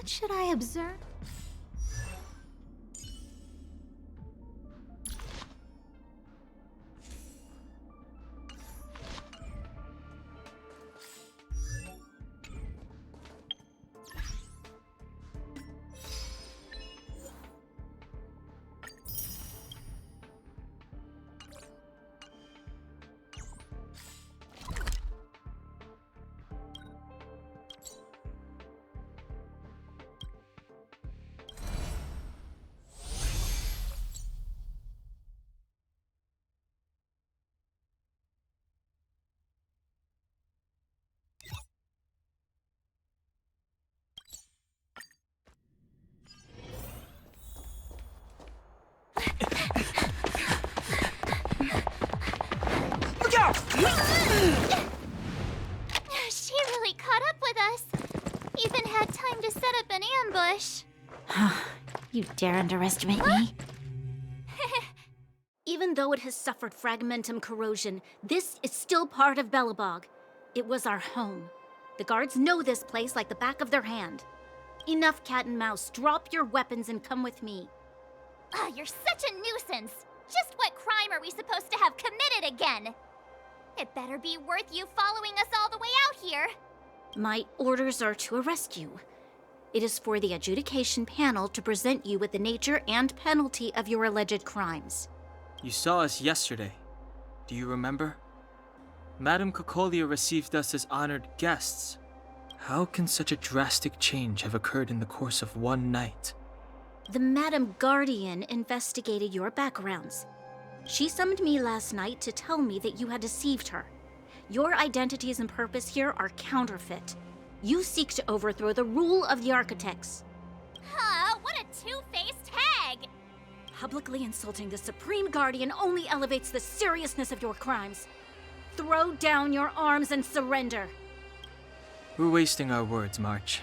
What should I observe? She really caught up with us. Even had time to set up an ambush. You dare underestimate me? Even though it has suffered fragmentum corrosion, this is still part of Belobog. It was our home. The guards know this place like the back of their hand. Enough cat and mouse. Drop your weapons and come with me. You're such a nuisance. Just what crime are we supposed to have committed again? It better be worth you following us all the way out here. My orders are to arrest you. It is for the adjudication panel to present you with the nature and penalty of your alleged crimes. You saw us yesterday. Do you remember? Madame Cocolia received us as honored guests. How can such a drastic change have occurred in the course of one night? The Madam Guardian investigated your backgrounds. She summoned me last night to tell me that you had deceived her. Your identities and purpose here are counterfeit. You seek to overthrow the rule of the architects. What a two-faced hag! Publicly insulting the Supreme Guardian only elevates the seriousness of your crimes. Throw down your arms and surrender. We're wasting our words, March.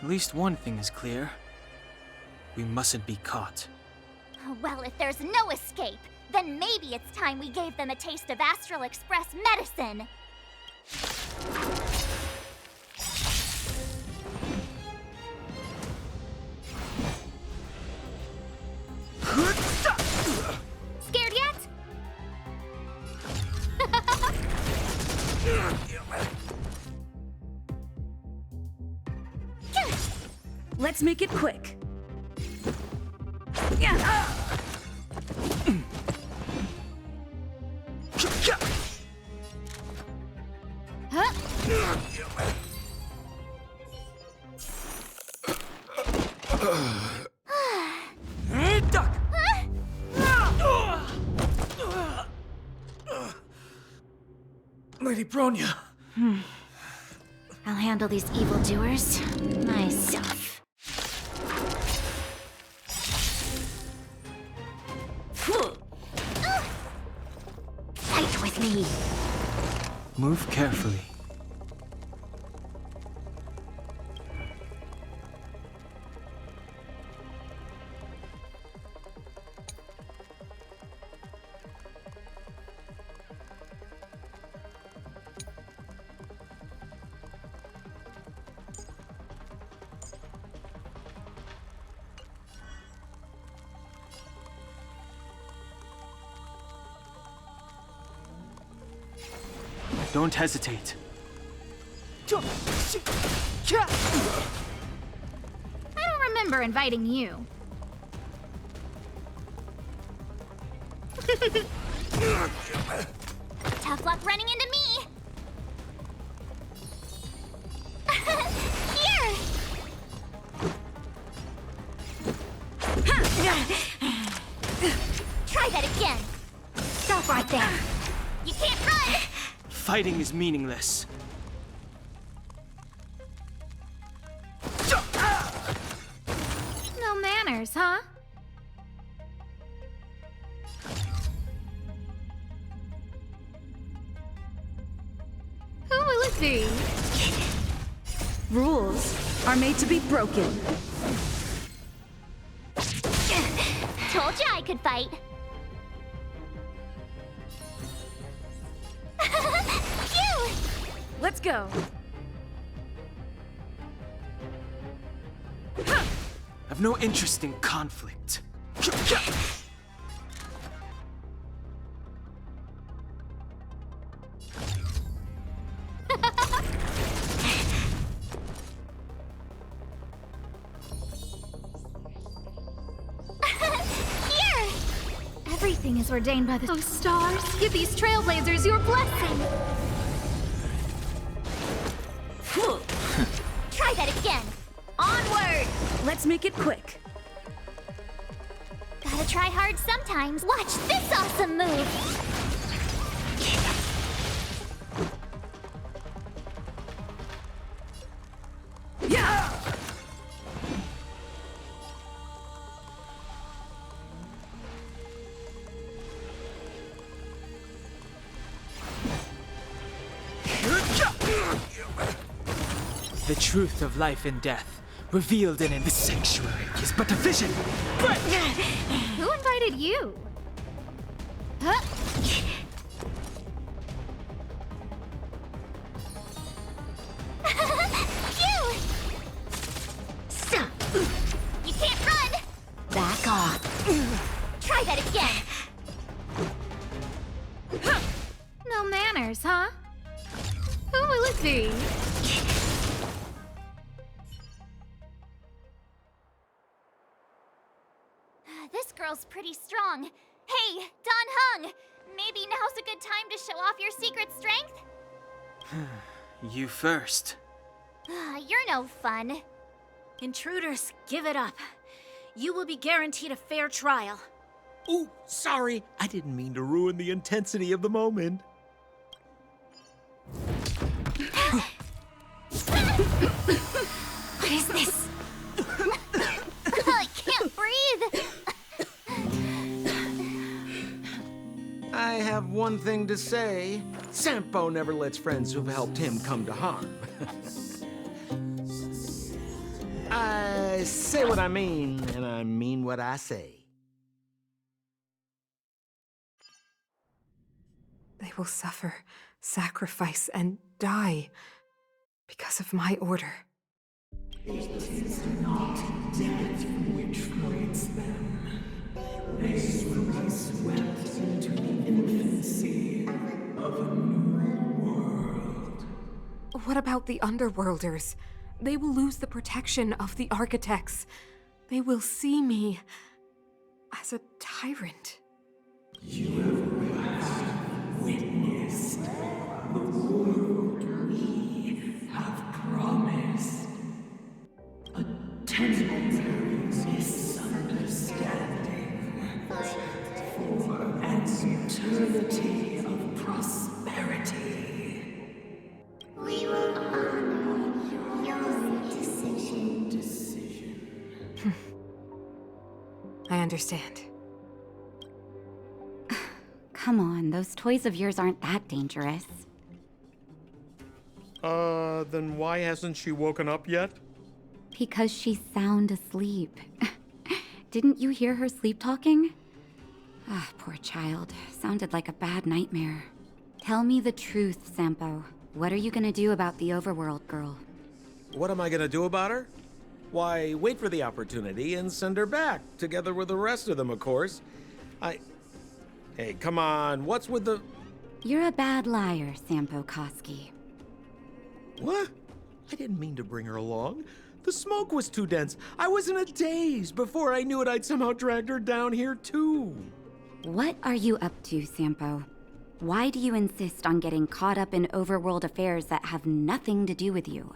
At least one thing is clear. We mustn't be caught. Well, if there's no escape, then maybe it's time we gave them a taste of Astral Express medicine. Scared yet? Let's make it quick. Lady Bronya. I'll handle these evildoers myself. Fight with me. Move carefully. Don't hesitate. I don't remember inviting you. Tough luck running into me. Here! Try that again. Stop right there. You can't run! Fighting is meaningless. No manners, huh? Who will it be? Rules are made to be broken. Told you I could fight. Phew! Let's go. I've no interest in conflict. Here! Everything is ordained by the stars. Give these trailblazers your blessing. Try that again. Onward! Let's make it quick. Gotta try hard sometimes. Watch this awesome move! Yeah! The truth of life and death, revealed in this sanctuary, is but a vision. Who invited you? Huh? Phew! You can't run! Back off. Try that again! No manners, huh? Who will it be? This girl's pretty strong. Hey, Don Hung! Maybe now's a good time to show off your secret strength? You first. You're no fun. Intruders, give it up. You will be guaranteed a fair trial. Ooh, sorry. I didn't mean to ruin the intensity of the moment. What is this? I can't breathe! I have one thing to say. Sampo never lets friends who've helped him come to harm. I say what I mean, and I mean what I say. They will suffer, sacrifice, and die because of my order. It is not death which frees them. They will be swept into the infancy of a new world. What about the Underworlders? They will lose the protection of the Architects. They will see me as a tyrant. You have witnessed the world we have promised. A temporary misunderstanding for an eternity of prosperity. We will honor your decision. I understand. Come on, those toys of yours aren't that dangerous. Then why hasn't she woken up yet? Because she's sound asleep. Didn't you hear her sleep talking? Ah, poor child. Sounded like a bad nightmare. Tell me the truth, Sampo. What are you gonna do about the overworld girl? What am I gonna do about her? Why, wait for the opportunity and send her back, together with the rest of them, of course. Hey, come on, what's with the... You're a bad liar, Sampo Koski. What? I didn't mean to bring her along. The smoke was too dense. I was in a daze. Before I knew it, I'd somehow dragged her down here, too. What are you up to, Sampo? Why do you insist on getting caught up in overworld affairs that have nothing to do with you?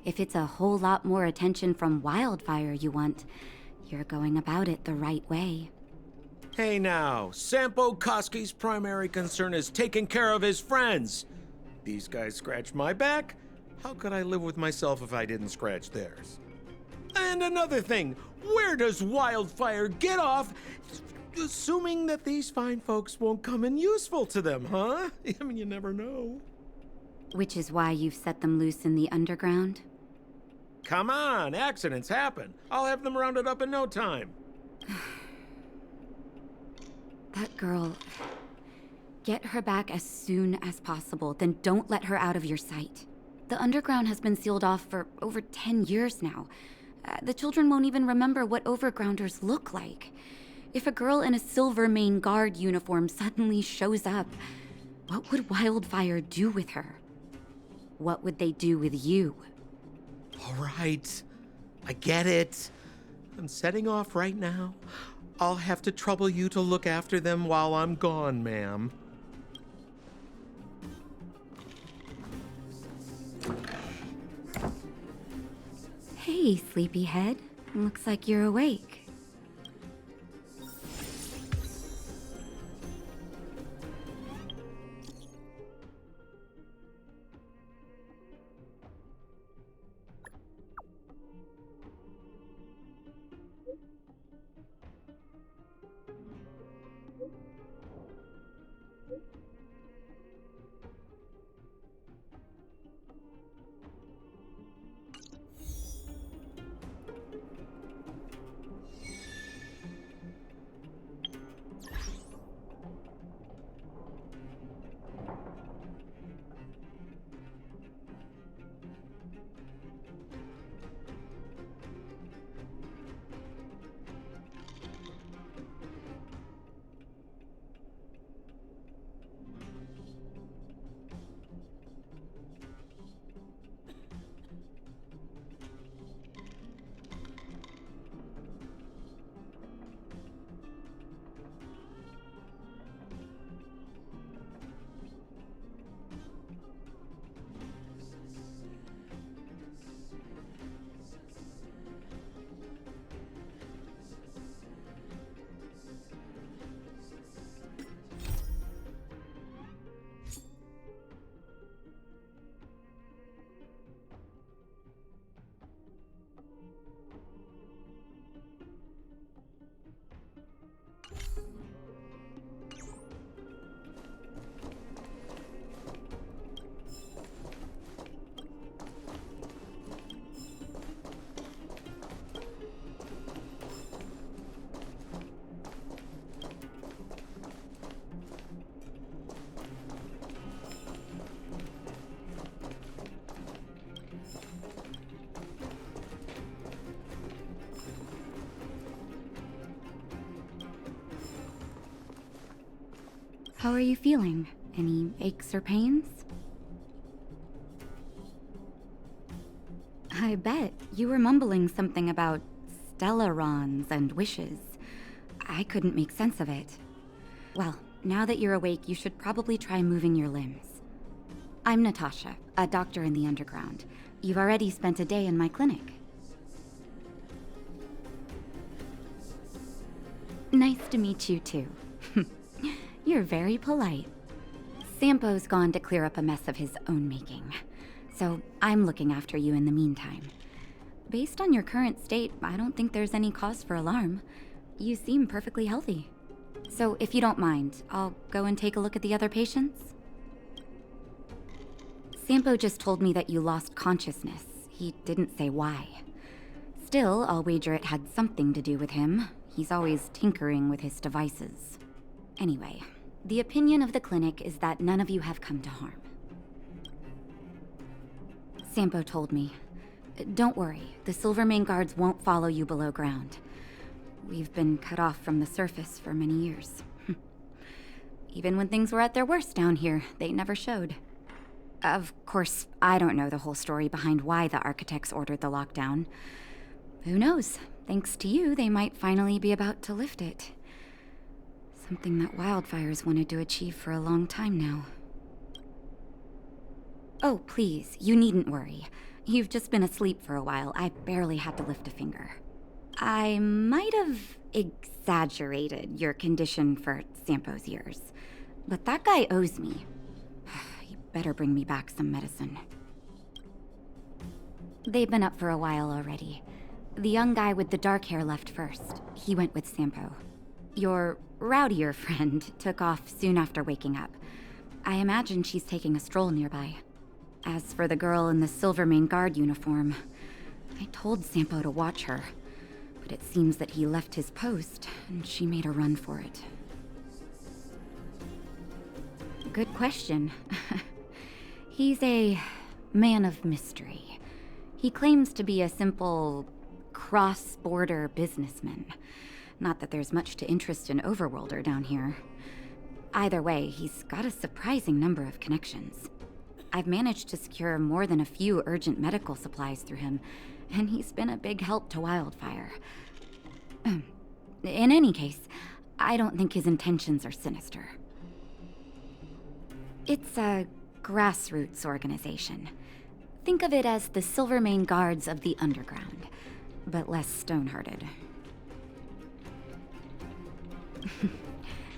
If it's a whole lot more attention from Wildfire you want, you're going about it the right way. Hey now, Sampo Koski's primary concern is taking care of his friends. These guys scratched my back. How could I live with myself if I didn't scratch theirs? And another thing, where does Wildfire get off assuming that these fine folks won't come in useful to them, huh? I mean, you never know. Which is why you've set them loose in the underground? Come on, accidents happen. I'll have them rounded up in no time. That girl... Get her back as soon as possible, then don't let her out of your sight. The underground has been sealed off for over 10 years now. The children won't even remember what overgrounders look like. If a girl in a silver main guard uniform suddenly shows up, what would Wildfire do with her? What would they do with you? All right, I get it. I'm setting off right now. I'll have to trouble you to look after them while I'm gone, ma'am. Hey, sleepyhead. Looks like you're awake. How are you feeling? Any aches or pains? I bet you were mumbling something about Stellarons and wishes. I couldn't make sense of it. Well, now that you're awake, you should probably try moving your limbs. I'm Natasha, a doctor in the underground. You've already spent a day in my clinic. Nice to meet you too. You're very polite. Sampo's gone to clear up a mess of his own making, so I'm looking after you in the meantime. Based on your current state, I don't think there's any cause for alarm. You seem perfectly healthy. So if you don't mind, I'll go and take a look at the other patients. Sampo just told me that you lost consciousness. He didn't say why. Still, I'll wager it had something to do with him. He's always tinkering with his devices. Anyway, the opinion of the clinic is that none of you have come to harm. Sampo told me. Don't worry, the Silvermane guards won't follow you below ground. We've been cut off from the surface for many years. Even when things were at their worst down here, they never showed. Of course, I don't know the whole story behind why the architects ordered the lockdown. Who knows? Thanks to you, they might finally be about to lift it. Something that Wildfire's wanted to achieve for a long time now. Oh, please, you needn't worry. You've just been asleep for a while. I barely had to lift a finger. I might have exaggerated your condition for Sampo's years, but that guy owes me. You better bring me back some medicine. They've been up for a while already. The young guy with the dark hair left first. He went with Sampo. Your rowdier friend took off soon after waking up. I imagine she's taking a stroll nearby. As for the girl in the Silvermane guard uniform, I told Sampo to watch her, but it seems that he left his post and she made a run for it. Good question. He's a man of mystery. He claims to be a simple cross-border businessman. Not that there's much to interest an overworlder down here. Either way, he's got a surprising number of connections. I've managed to secure more than a few urgent medical supplies through him, and he's been a big help to Wildfire. In any case, I don't think his intentions are sinister. It's a grassroots organization. Think of it as the Silvermane Guards of the Underground, but less stone-hearted.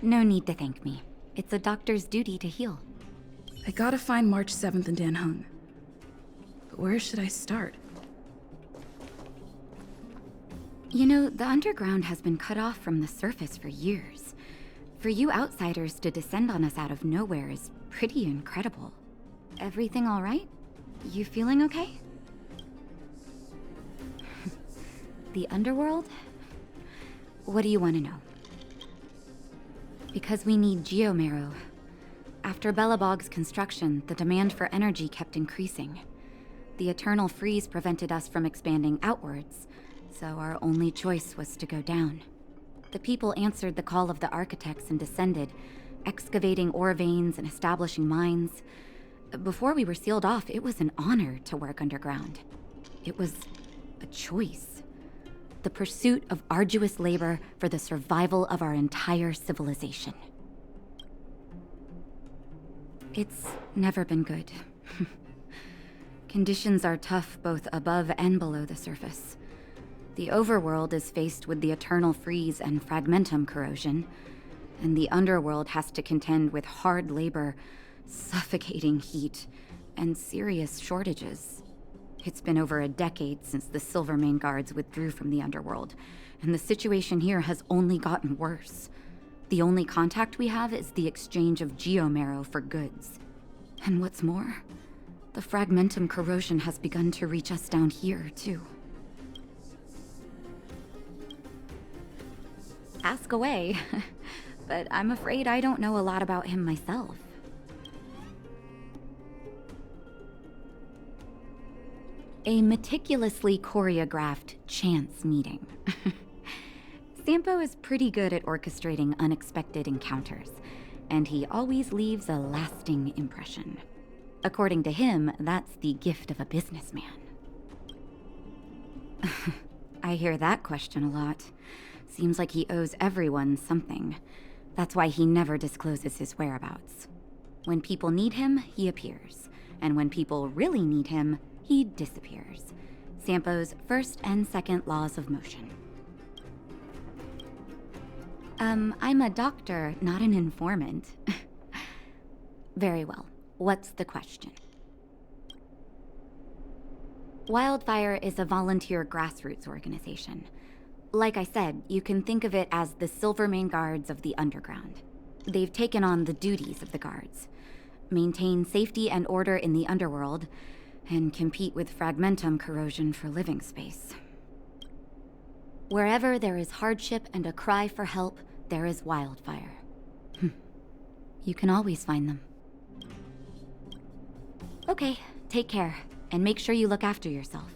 No need to thank me. It's a doctor's duty to heal. I gotta find March 7th in Dan Hung. But where should I start? You know, the underground has been cut off from the surface for years. For you outsiders to descend on us out of nowhere is pretty incredible. Everything all right? You feeling okay? The underworld? What do you want to know? Because we need geomarrow. After Belobog's construction, the demand for energy kept increasing. The eternal freeze prevented us from expanding outwards, so our only choice was to go down. The people answered the call of the architects and descended, excavating ore veins and establishing mines. Before we were sealed off, it was an honor to work underground. It was a choice. The pursuit of arduous labor for the survival of our entire civilization. It's never been good. Conditions are tough both above and below the surface. The overworld is faced with the eternal freeze and fragmentum corrosion, and the underworld has to contend with hard labor, suffocating heat, and serious shortages. It's been over a decade since the Silvermane Guards withdrew from the underworld, and the situation here has only gotten worse. The only contact we have is the exchange of geomarrow for goods. And what's more, the fragmentum corrosion has begun to reach us down here, too. Ask away, but I'm afraid I don't know a lot about him myself. A meticulously choreographed chance meeting. Sampo is pretty good at orchestrating unexpected encounters, and he always leaves a lasting impression. According to him, that's the gift of a businessman. I hear that question a lot. Seems like he owes everyone something. That's why he never discloses his whereabouts. When people need him, he appears. And when people really need him, he disappears. Sampo's first and second laws of motion. I'm a doctor, not an informant. Very well. What's the question? Wildfire is a volunteer grassroots organization. Like I said, you can think of it as the Silvermane Guards of the Underground. They've taken on the duties of the guards. Maintain safety and order in the underworld, and compete with fragmentum corrosion for living space. Wherever there is hardship and a cry for help, there is wildfire. You can always find them. Okay, take care, and make sure you look after yourself.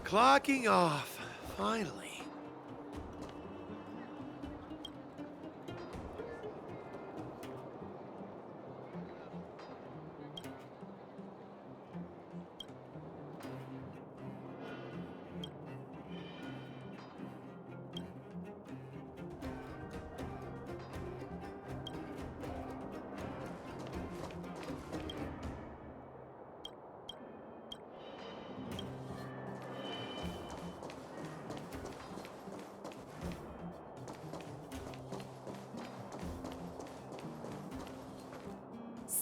Clocking off, finally.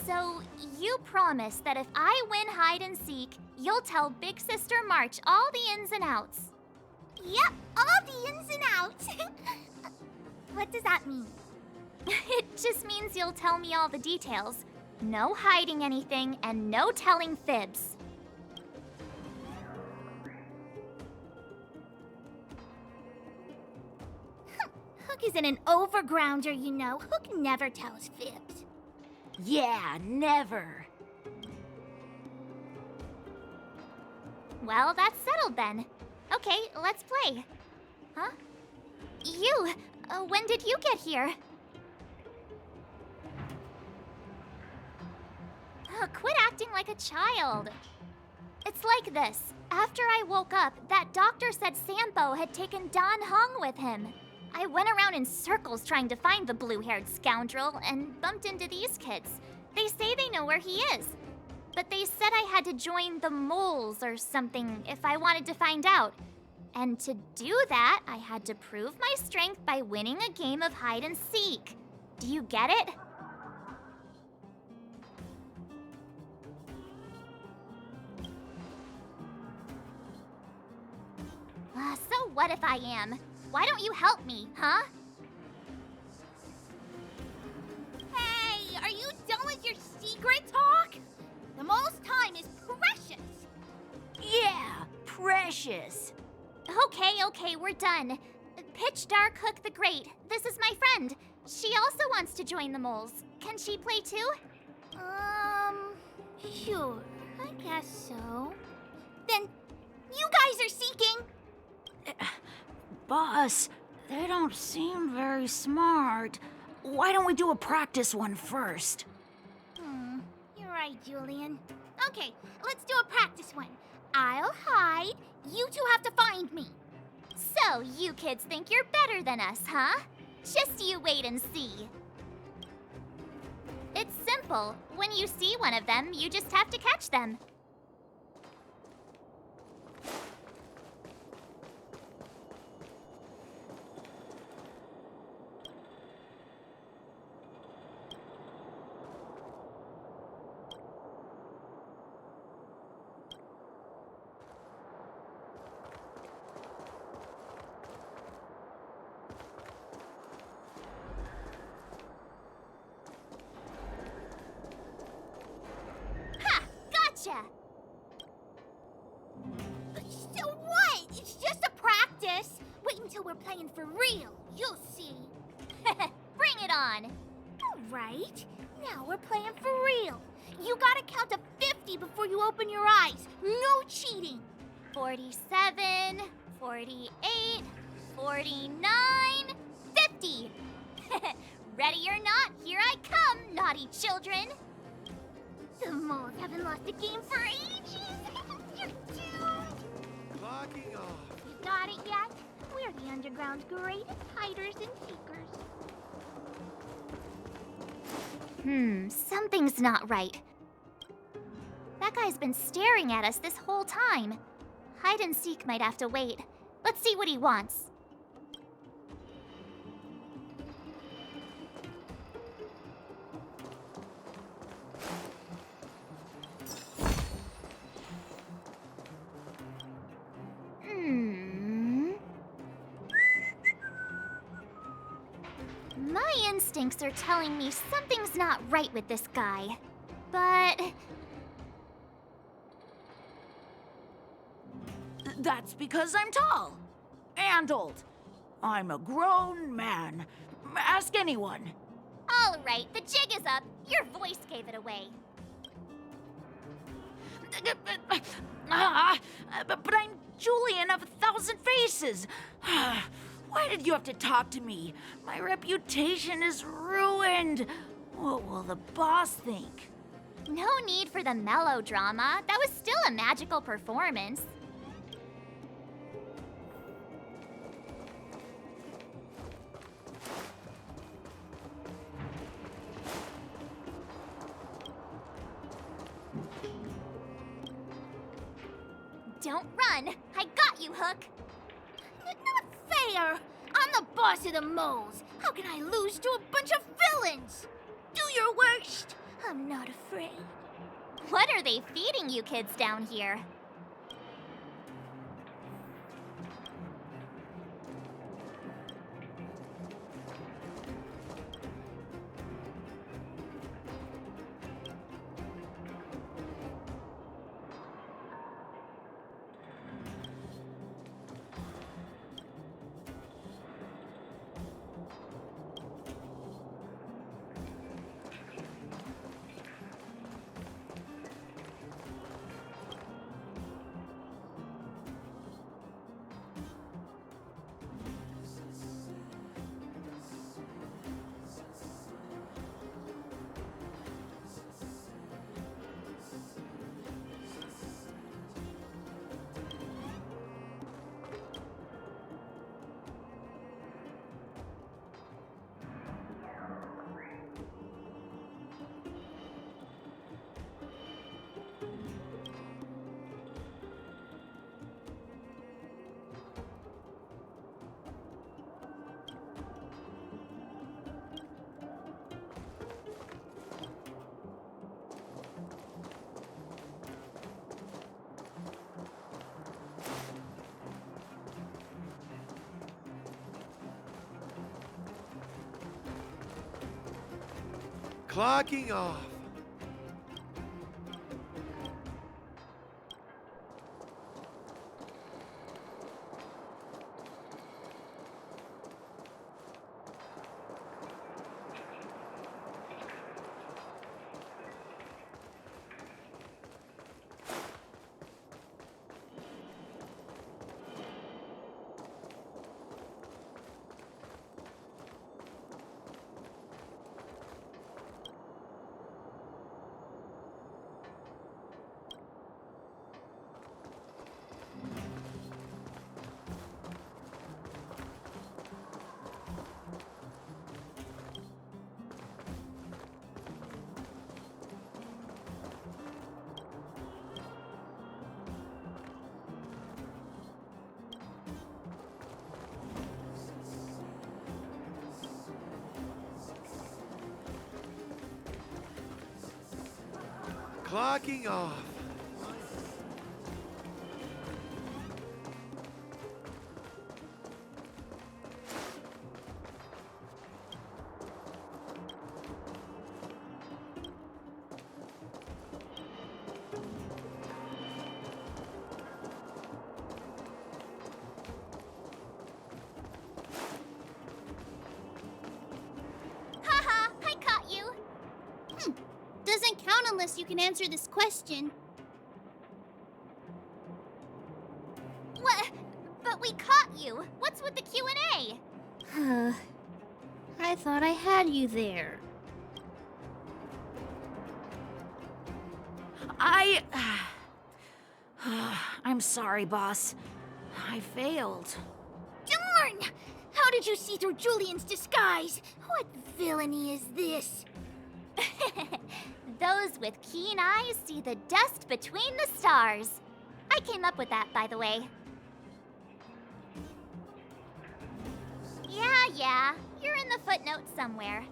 So, you promise that if I win hide and seek, you'll tell Big Sister March all the ins and outs. Yep, all the ins and outs. What does that mean? It just means you'll tell me all the details. No hiding anything and no telling fibs. Hook isn't an overgrounder, you know. Hook never tells fibs. Yeah, never. Well, that's settled then. Okay, let's play. Huh? You, when did you get here? Quit acting like a child. It's like this. After I woke up, that doctor said Sampo had taken Don Hung with him. I went around in circles trying to find the blue-haired scoundrel and bumped into these kids. They say they know where he is. But they said I had to join the moles or something if I wanted to find out. And to do that, I had to prove my strength by winning a game of hide and seek. Do you get it? So what if I am? Why don't you help me, huh? Hey, are you done with your secret talk? The most time is precious. Yeah, precious. Okay, we're done. Pitch Dark Hook the Great. This is my friend. She also wants to join the moles. Can she play too? Sure. I guess so. Then, you guys are seeking. Boss, they don't seem very smart. Why don't we do a practice one first? You're right, Julian. Okay, let's do a practice one. I'll hide. You two have to find me. So, you kids think you're better than us, huh? Just you wait and see. It's simple. When you see one of them, you just have to catch them. Gotcha! So what? It's just a practice. Wait until we're playing for real. You'll see. Bring it on! All right. Now we're playing for real. You gotta count to 50 before you open your eyes. No cheating. 47, 48, 49, 50! Ready or not, here I come, naughty children! The moles haven't lost a game for ages. You're doomed. Locking off. You got it yet? We're the underground's greatest hiders and seekers. Something's not right. That guy's been staring at us this whole time. Hide and seek might have to wait. Let's see what he wants. My instincts are telling me something's not right with this guy. But... That's because I'm tall. And old. I'm a grown man. Ask anyone. All right, the jig is up. Your voice gave it away. But I'm Julian of 1,000 Faces. Why did you have to talk to me? My reputation is ruined. What will the boss think? No need for the melodrama. That was still a magical performance. Don't run! I got you, Hook! Not fair! I'm the boss of the moles. How can I lose to a bunch of villains? Do your worst. I'm not afraid. What are they feeding you kids down here? Clocking off. Clocking off. Haha, I caught you. Doesn't count unless you can answer this question. What? But we caught you. What's with the Q&A? I thought I had you there. I'm sorry, boss. I failed. Darn! How did you see through Julian's disguise? What villainy is this? Those with keen eyes see the dust between the stars. I came up with that, by the way. Yeah, you're in the footnotes somewhere.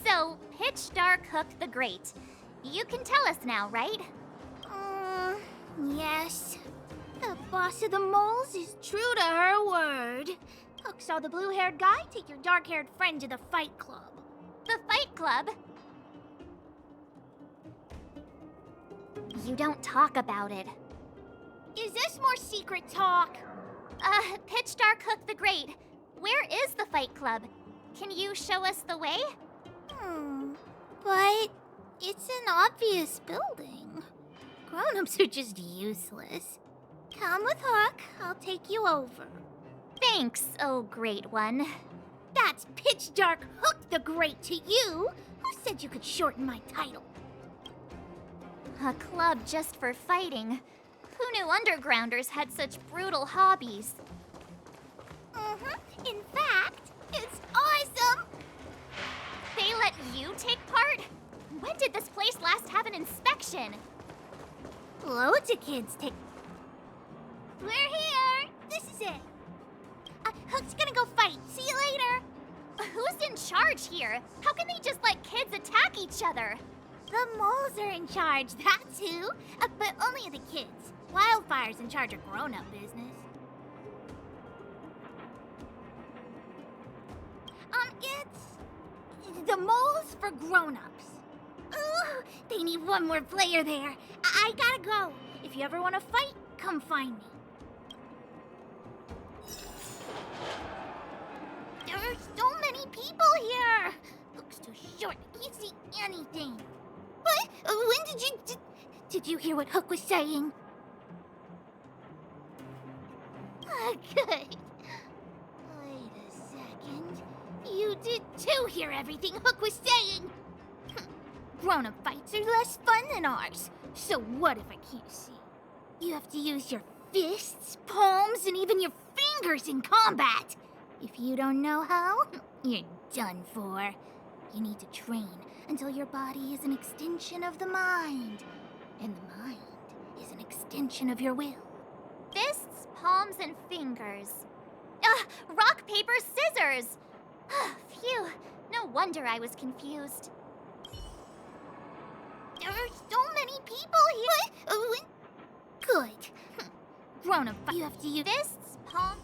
So, Pitch Dark Hook the Great. You can tell us now, right? Yes. The boss of the moles is true to her word. Hook saw the blue-haired guy take your dark-haired friend to the fight club. The Fight Club? You don't talk about it. Is this more secret talk? Pitch Dark Hook the Great. Where is the Fight Club? Can you show us the way? But it's an obvious building. Grown-ups are just useless. Come with Hook, I'll take you over. Thanks, oh great one. That's Pitch Dark Hook the Great to you. Who said you could shorten my title? A club just for fighting. Who knew undergrounders had such brutal hobbies? In fact, it's awesome! They let you take part? When did this place last have an inspection? Loads of kids take... We're here! This is it! Hook's gonna go fight. See you later! Who's in charge charge here? How can they just let kids attack each other? The moles are in charge, that's who. But only the kids. Wildfire's in charge of grown-up business. It's the moles for grown-ups. Ooh, they need one more player there. I gotta go. If you ever want to fight, come find me. There are so many people here. Hook's too short. I can't see anything. What? When did you hear what Hook was saying? Good. Wait a second. You did too hear everything Hook was saying. Grown-up fights are less fun than ours. So what if I can't see? You have to use your fists, palms, and even your fingers in combat. If you don't know how, you're done for. You need to train until your body is an extension of the mind. And the mind is an extension of your will. Fists, palms, and fingers. Rock, paper, scissors! Phew, no wonder I was confused. There are so many people here. What? Good. Grown-up, you have to use Fists, palms...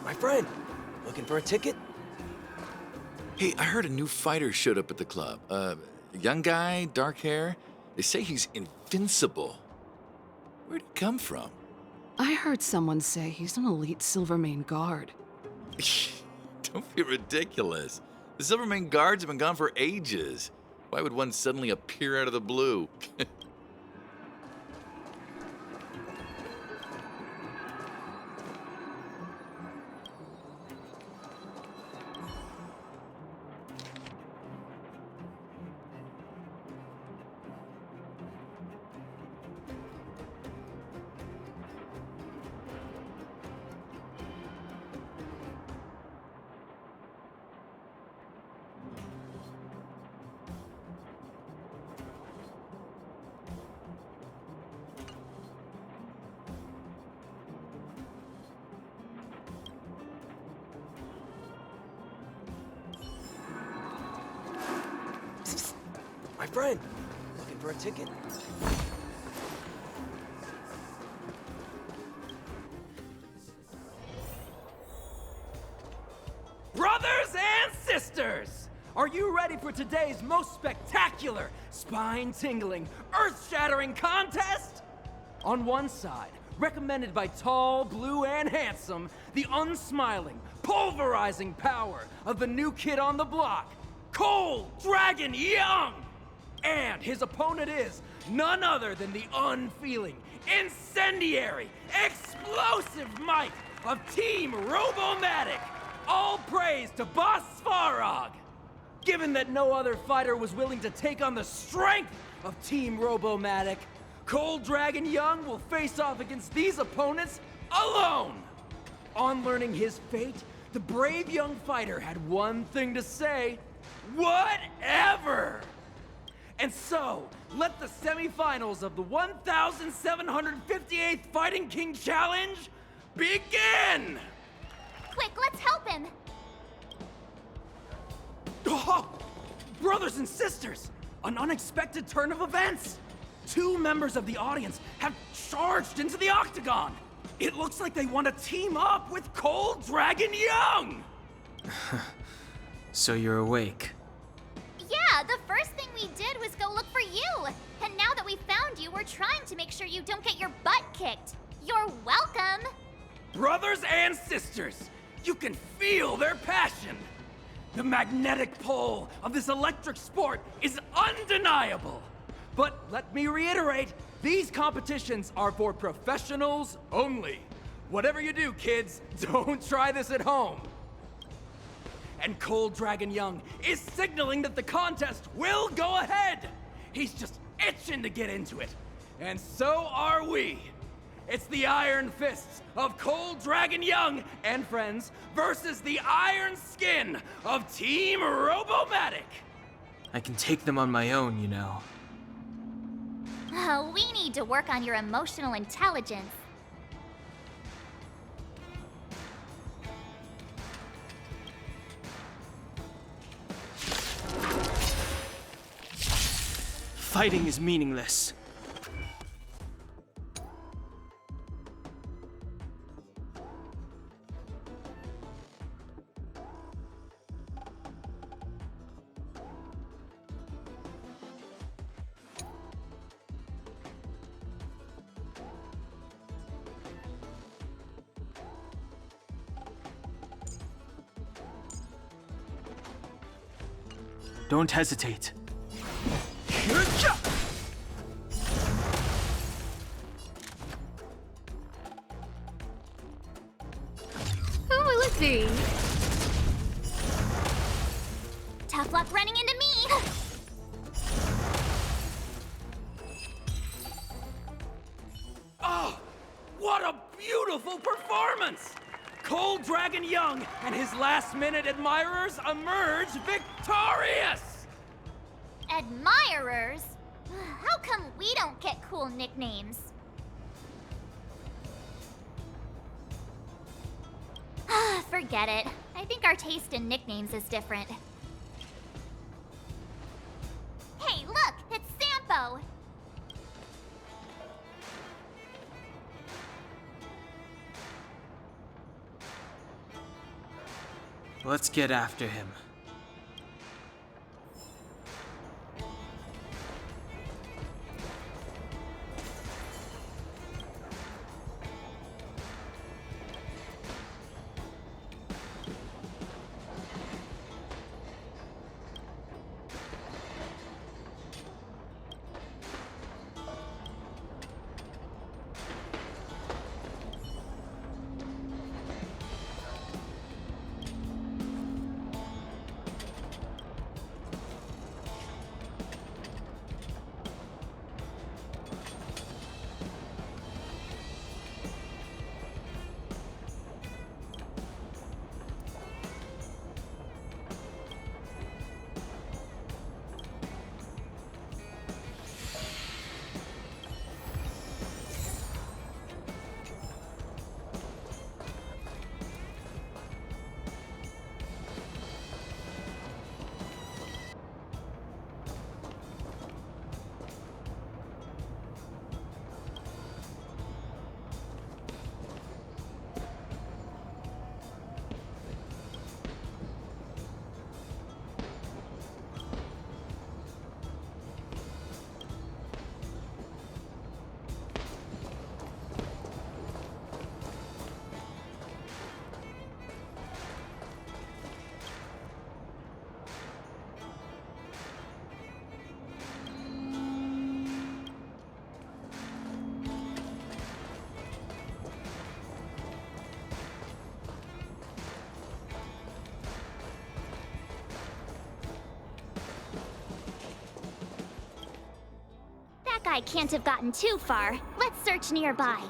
My friend, looking for a ticket? Hey, I heard a new fighter showed up at the club. Young guy, dark hair. They say he's invincible. Where'd he come from? I heard someone say he's an elite Silvermane guard. Don't be ridiculous. The Silvermane guards have been gone for ages. Why would one suddenly appear out of the blue? My friend, looking for a ticket? Brothers and sisters, are you ready for today's most spectacular, spine-tingling, earth-shattering contest? On one side, recommended by tall, blue, and handsome, the unsmiling, pulverizing power of the new kid on the block, Cold Dragon Young! And his opponent is none other than the unfeeling, incendiary, explosive might of Team Robomatic! All praise to Boss Svarog! Given that no other fighter was willing to take on the strength of Team Robomatic, Cold Dragon Young will face off against these opponents alone! On learning his fate, the brave young fighter had one thing to say: whatever! And so, let the semifinals of the 1,758th Fighting King Challenge begin! Quick, let's help him! Oh, brothers and sisters, an unexpected turn of events! 2 members of the audience have charged into the octagon! It looks like they want to team up with Cold Dragon Young! So you're awake. Yeah, the first thing we did was go look for you. And now that we found you, we're trying to make sure you don't get your butt kicked. You're welcome. Brothers and sisters, you can feel their passion. The magnetic pull of this electric sport is undeniable. But let me reiterate, these competitions are for professionals only. Whatever you do, kids, don't try this at home. And Cold Dragon Young is signaling that the contest will go ahead. He's just itching to get into it. And so are we! It's the Iron Fists of Cold Dragon Young and friends versus the Iron Skin of Team Robomatic! I can take them on my own, you know. Oh, we need to work on your emotional intelligence. Fighting is meaningless. Don't hesitate. Who will it be? Tough luck running into me! Oh, what a beautiful performance! Cold Dragon Young and his last-minute admirers emerge victorious! Admirers? How come we don't get cool nicknames? Forget it. I think our taste in nicknames is different. Hey, look! It's Sampo! Let's get after him. That guy can't have gotten too far. Let's search nearby.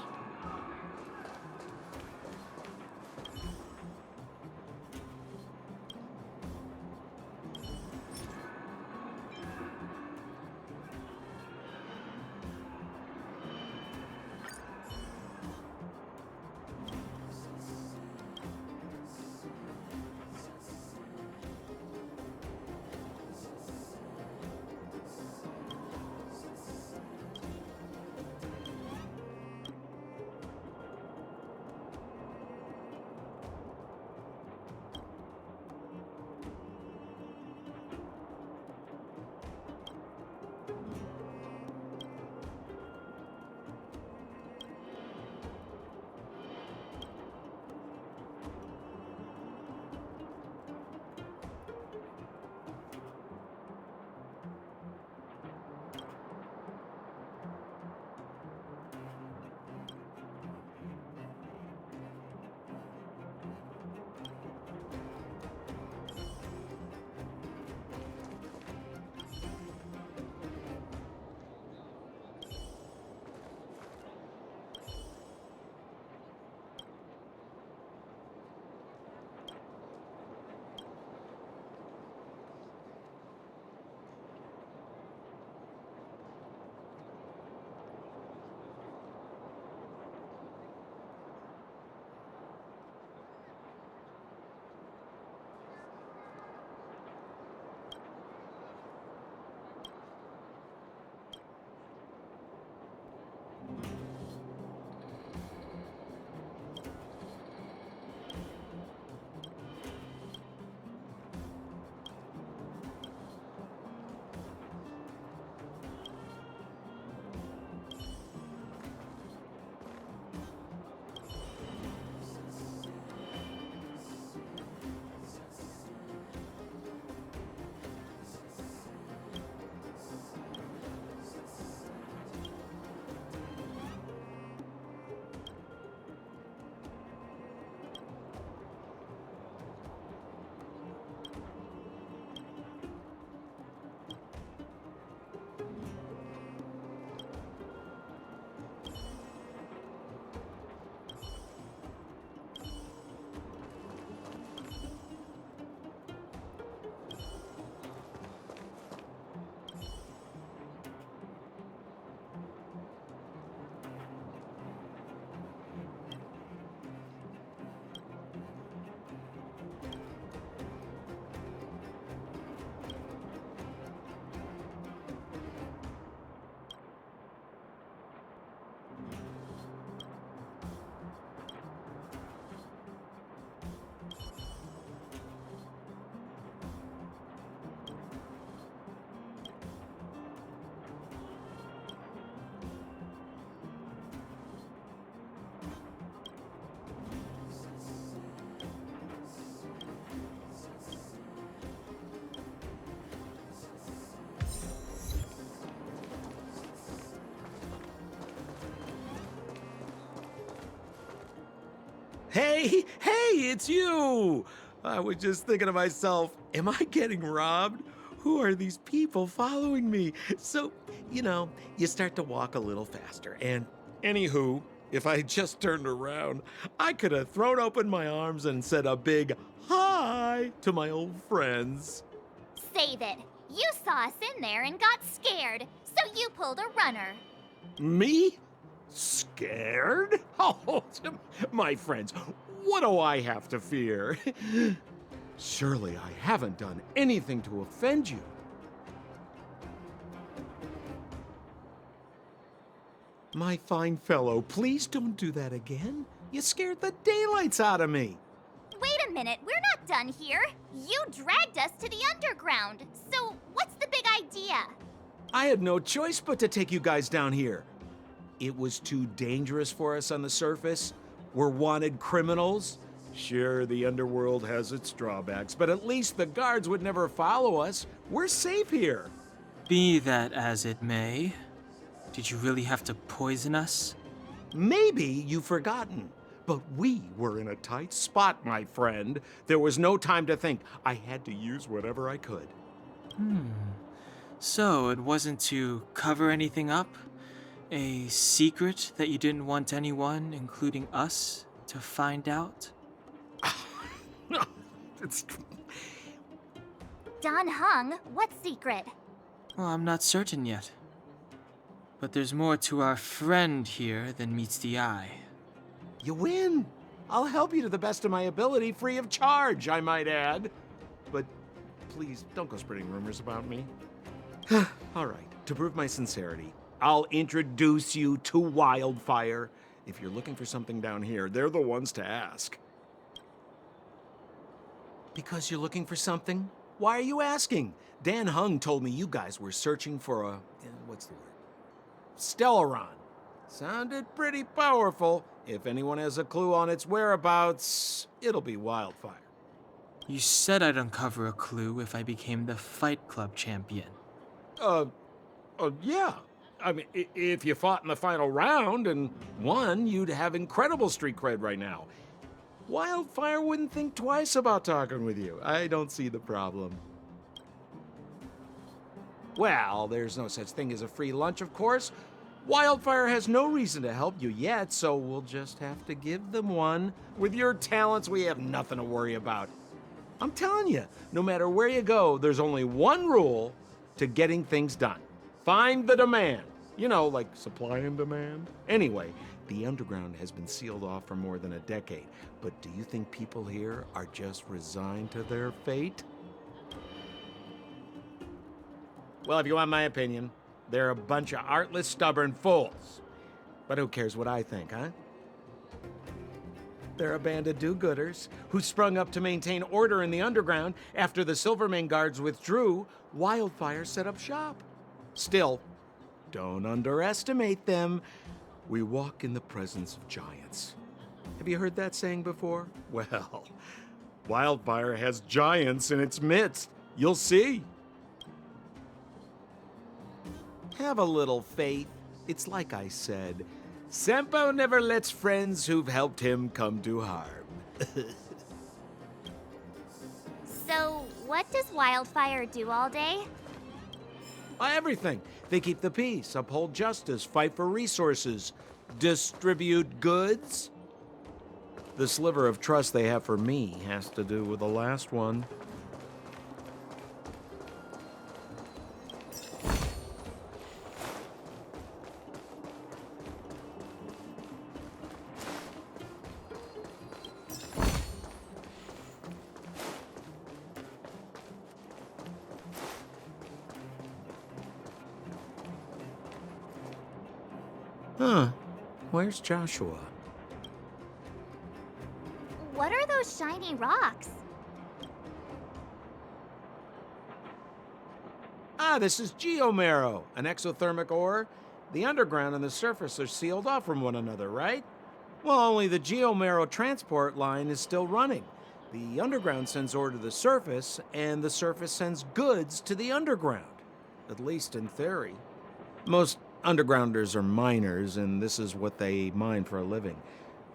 Hey, it's you! I was just thinking to myself, am I getting robbed? Who are these people following me? So, you start to walk a little faster. And anywho, if I just turned around, I could have thrown open my arms and said a big hi to my old friends. Save it. You saw us in there and got scared, so you pulled a runner. Me? Scared? Oh, my friends, what do I have to fear? Surely I haven't done anything to offend you. My fine fellow, please don't do that again. You scared the daylights out of me. Wait a minute, we're not done here. You dragged us to the underground. So what's the big idea? I had no choice but to take you guys down here. It was too dangerous for us on the surface. We're wanted criminals. Sure, the underworld has its drawbacks, but at least the guards would never follow us. We're safe here. Be that as it may, did you really have to poison us? Maybe you've forgotten, but we were in a tight spot, my friend. There was no time to think. I had to use whatever I could. So it wasn't to cover anything up? A secret that you didn't want anyone, including us, to find out? It's... Don Hung, what secret? Well, I'm not certain yet. But there's more to our friend here than meets the eye. You win. I'll help you to the best of my ability, free of charge, I might add. But please, don't go spreading rumors about me. All right, to prove my sincerity, I'll introduce you to Wildfire. If you're looking for something down here, they're the ones to ask. Because you're looking for something? Why are you asking? Dan Hung told me you guys were searching for a... what's the word? Stellaron. Sounded pretty powerful. If anyone has a clue on its whereabouts, it'll be Wildfire. You said I'd uncover a clue if I became the Fight Club champion. Yeah. I mean, if you fought in the final round and won, you'd have incredible street cred right now. Wildfire wouldn't think twice about talking with you. I don't see the problem. Well, there's no such thing as a free lunch, of course. Wildfire has no reason to help you yet, so we'll just have to give them one. With your talents, we have nothing to worry about. I'm telling you, no matter where you go, there's only one rule to getting things done. Find the demand. You know, like supply and demand. Anyway, the underground has been sealed off for more than a decade. But do you think people here are just resigned to their fate? Well, if you want my opinion, they're a bunch of artless, stubborn fools. But who cares what I think, huh? They're a band of do-gooders who sprung up to maintain order in the underground. After the Silvermane guards withdrew, Wildfire set up shop. Still, don't underestimate them. We walk in the presence of giants. Have you heard that saying before? Well, Wildfire has giants in its midst. You'll see. Have a little faith. It's like I said, Sampo never lets friends who've helped him come to harm. So, what does Wildfire do all day? Everything. They keep the peace, uphold justice, fight for resources, distribute goods. The sliver of trust they have for me has to do with the last one. Huh. Where's Joshua? What are those shiny rocks? This is geomarrow, an exothermic ore. The underground and the surface are sealed off from one another, right? Well, only the geomarrow transport line is still running. The underground sends ore to the surface, and the surface sends goods to the underground. At least in theory. Most undergrounders are miners, and this is what they mine for a living.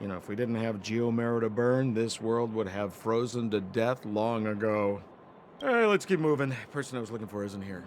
You know, if we didn't have Geomarrow to burn, this world would have frozen to death long ago. All right, let's keep moving. Person I was looking for isn't here.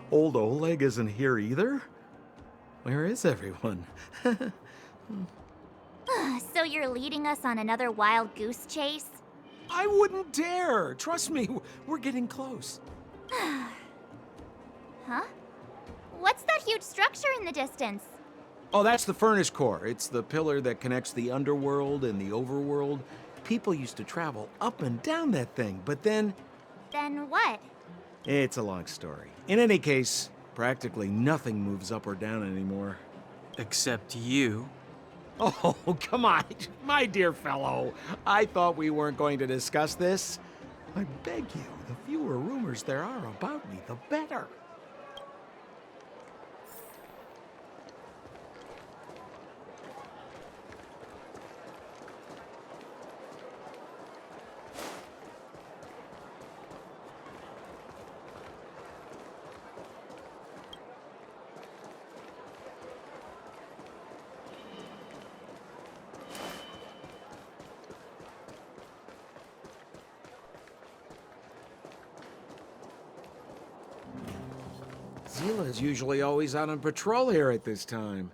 Old Oleg isn't here either? Where is everyone? So you're leading us on another wild goose chase? I wouldn't dare! Trust me, we're getting close. Huh? What's that huge structure in the distance? Oh, that's the furnace core. It's the pillar that connects the underworld and the overworld. People used to travel up and down that thing, but then... Then what? It's a long story. In any case, practically nothing moves up or down anymore. Except you. Oh, come on, my dear fellow. I thought we weren't going to discuss this. I beg you, the fewer rumors there are about me, the better. Zila's usually always out on patrol here at this time.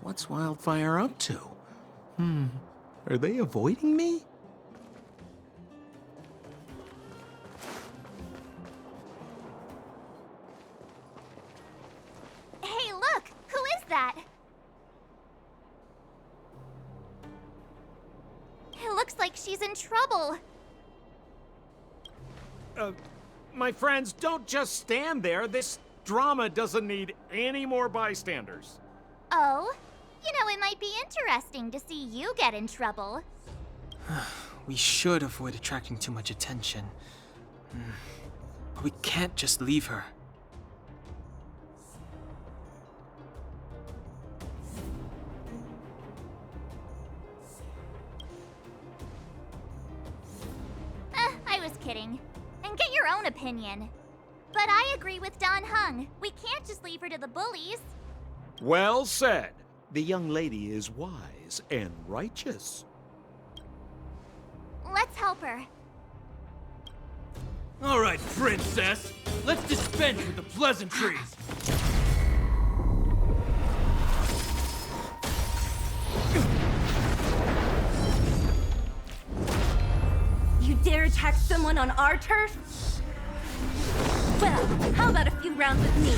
What's Wildfire up to? Are they avoiding me? Hey, look! Who is that? It looks like she's in trouble. My friends, don't just stand there. This drama doesn't need any more bystanders. Oh? You know, it might be interesting to see you get in trouble. We should avoid attracting too much attention. But we can't just leave her. I was kidding. And get your own opinion. But I agree with Don Hung. We can't just leave her to the bullies. Well said. The young lady is wise and righteous. Let's help her. All right, princess. Let's dispense with the pleasantries. You dare attack someone on our turf? Well, how about a few rounds with me?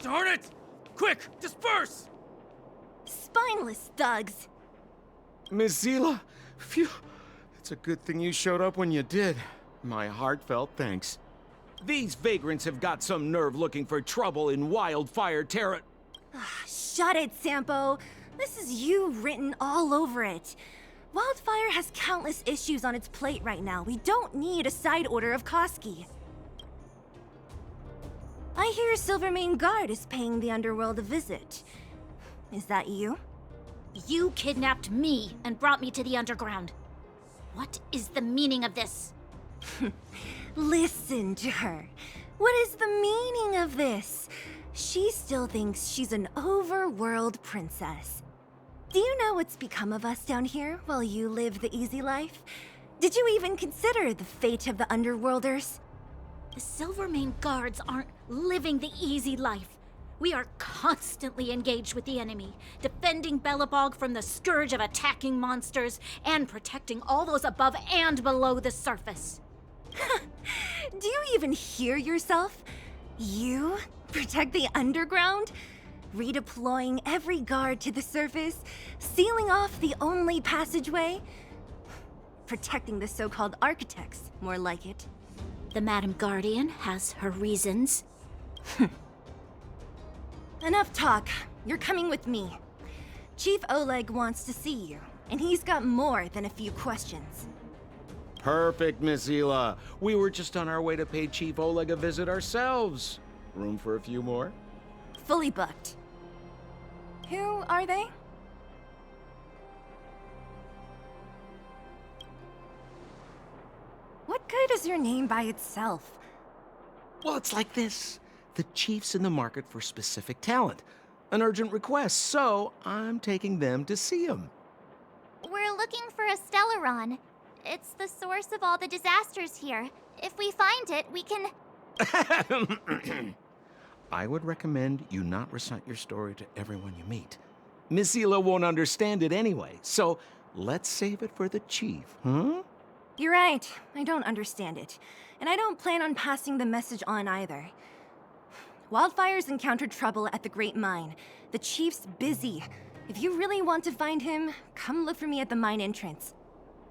Darn it! Quick, disperse! Spineless thugs. Miss Zila, phew. It's a good thing you showed up when you did. My heartfelt thanks. These vagrants have got some nerve looking for trouble in Wildfire Terra. Shut it, Sampo. This is you written all over it. Wildfire has countless issues on its plate right now. We don't need a side order of Koski. I hear Silvermane Guard is paying the underworld a visit. Is that you? You kidnapped me and brought me to the underground. What is the meaning of this? Listen to her. What is the meaning of this? She still thinks she's an overworld princess. Do you know what's become of us down here while you live the easy life? Did you even consider the fate of the underworlders? The Silvermane Guards aren't living the easy life. We are constantly engaged with the enemy, defending Belobog from the scourge of attacking monsters and protecting all those above and below the surface. Do you even hear yourself? You protect the underground? Redeploying every guard to the surface? Sealing off the only passageway? Protecting the so-called architects, more like it. The Madam Guardian has her reasons. Enough talk. You're coming with me. Chief Oleg wants to see you, and he's got more than a few questions. Perfect, Miss Zila. We were just on our way to pay Chief Oleg a visit ourselves. Room for a few more? Fully booked. Who are they? What good is your name by itself? Well, it's like this. The chief's in the market for specific talent. An urgent request, so I'm taking them to see him. We're looking for a Stellaron. It's the source of all the disasters here. If we find it, we can... I would recommend you not recite your story to everyone you meet. Miss Zila won't understand it anyway, so let's save it for the chief, huh? You're right. I don't understand it. And I don't plan on passing the message on either. Wildfire's encountered trouble at the Great Mine. The chief's busy. If you really want to find him, come look for me at the mine entrance.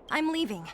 I'm leaving.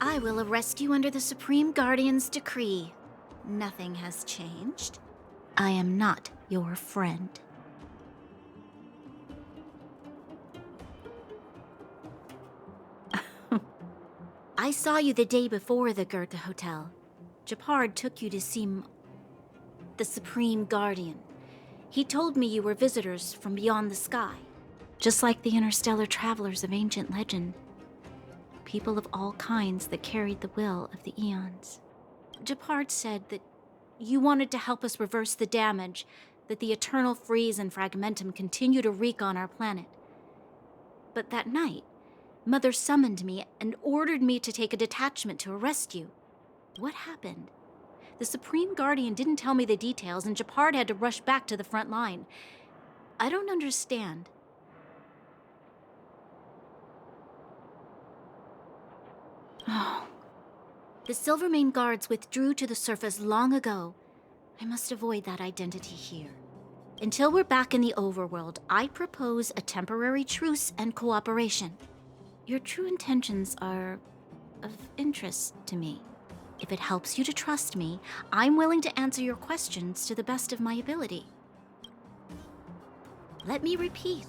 I will arrest you under the Supreme Guardian's decree. Nothing has changed. I am not your friend. I saw you the day before the Goethe Hotel. Japard took you to see the Supreme Guardian. He told me you were visitors from beyond the sky, just like the interstellar travelers of ancient legend. People of all kinds that carried the will of the eons. Japard said that you wanted to help us reverse the damage that the eternal freeze and fragmentum continue to wreak on our planet. But that night, Mother summoned me and ordered me to take a detachment to arrest you. What happened? The Supreme Guardian didn't tell me the details, and Japard had to rush back to the front line. I don't understand. Oh. The Silvermane guards withdrew to the surface long ago. I must avoid that identity here. Until we're back in the overworld, I propose a temporary truce and cooperation. Your true intentions are of interest to me. If it helps you to trust me, I'm willing to answer your questions to the best of my ability. Let me repeat.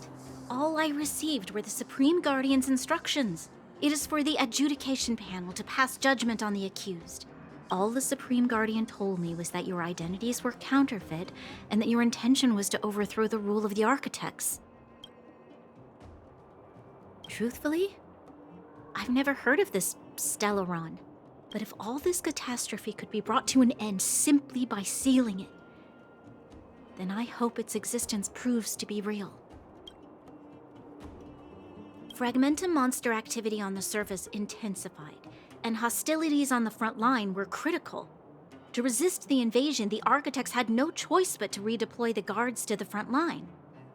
All I received were the Supreme Guardian's instructions. It is for the adjudication panel to pass judgment on the accused. All the Supreme Guardian told me was that your identities were counterfeit and that your intention was to overthrow the rule of the architects. Truthfully, I've never heard of this Stellaron. But if all this catastrophe could be brought to an end simply by sealing it, then I hope its existence proves to be real. Fragmentum monster activity on the surface intensified, and hostilities on the front line were critical. To resist the invasion, the architects had no choice but to redeploy the guards to the front line.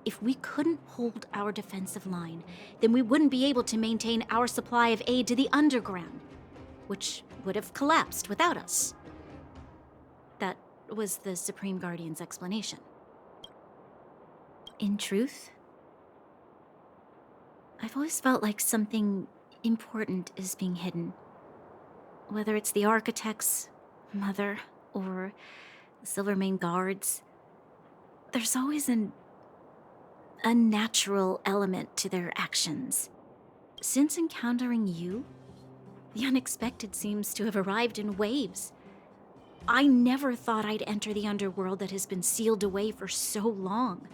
If we couldn't hold our defensive line, then we wouldn't be able to maintain our supply of aid to the underground, which would have collapsed without us. That was the Supreme Guardian's explanation. In truth, I've always felt like something important is being hidden. Whether it's the architects, Mother, or the Silvermane guards, there's always an unnatural element to their actions. Since encountering you, the unexpected seems to have arrived in waves. I never thought I'd enter the underworld that has been sealed away for so long.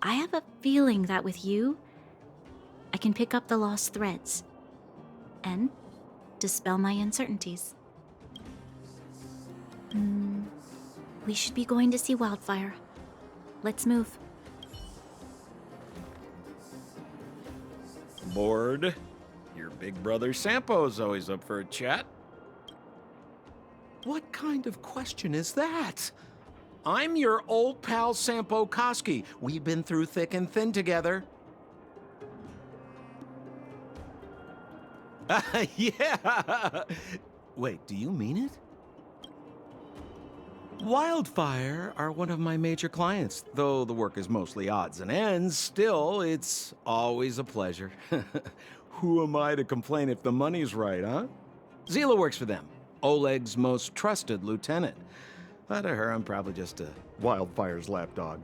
I have a feeling that with you, I can pick up the lost threads and dispel my uncertainties. We should be going to see Wildfire. Let's move. Bored? Your big brother Sampo's always up for a chat. What kind of question is that? I'm your old pal Sampo Koski. We've been through thick and thin together. Yeah! Wait, do you mean it? Wildfire are one of my major clients. Though the work is mostly odds and ends, still, it's always a pleasure. Who am I to complain if the money's right, huh? Zila works for them, Oleg's most trusted lieutenant. To her, I'm probably just a Wildfire's lapdog.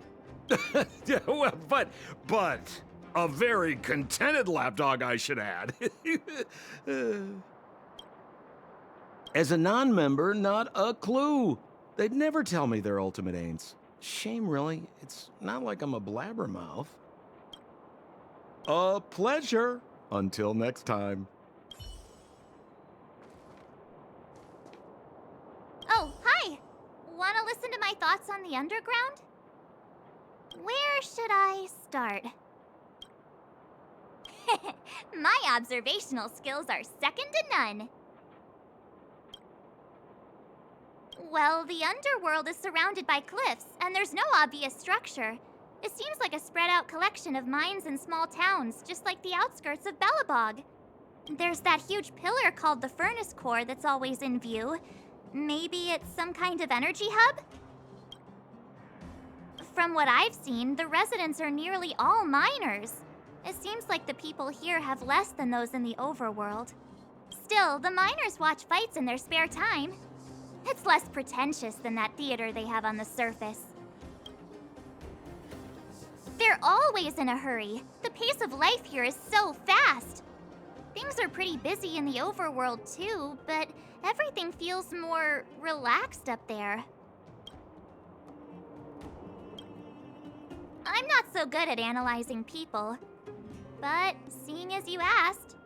Yeah, well, but a very contented lapdog, I should add. As a non-member, not a clue. They'd never tell me their ultimate aims. Shame, really. It's not like I'm a blabbermouth. A pleasure. Until next time. Oh, hi! Wanna listen to my thoughts on the underground? Where should I start? My observational skills are second to none. Well, the underworld is surrounded by cliffs, and there's no obvious structure. It seems like a spread-out collection of mines and small towns, just like the outskirts of Belobog. There's that huge pillar called the Furnace Core that's always in view. Maybe it's some kind of energy hub? From what I've seen, the residents are nearly all miners. It seems like the people here have less than those in the overworld. Still, the miners watch fights in their spare time. It's less pretentious than that theater they have on the surface. They're always in a hurry. The pace of life here is so fast. Things are pretty busy in the overworld too, but everything feels more relaxed up there. I'm not so good at analyzing people, but seeing as you asked,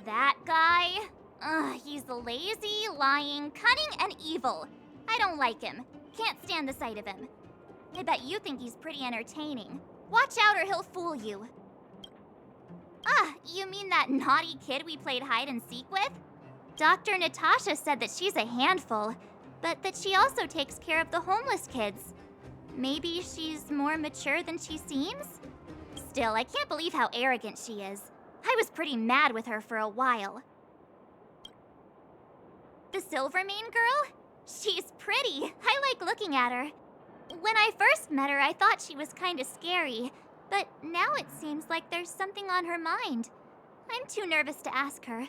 that guy, he's lazy, lying, cunning, and evil. I don't like him. Can't stand the sight of him. I bet you think he's pretty entertaining. Watch out or he'll fool you. You mean that naughty kid we played hide and seek with? Dr. Natasha said that she's a handful, but that she also takes care of the homeless kids. Maybe she's more mature than she seems? Still, I can't believe how arrogant she is. I was pretty mad with her for a while. The Silvermane girl? She's pretty. I like looking at her. When I first met her, I thought she was kinda scary, but now it seems like there's something on her mind. I'm too nervous to ask her.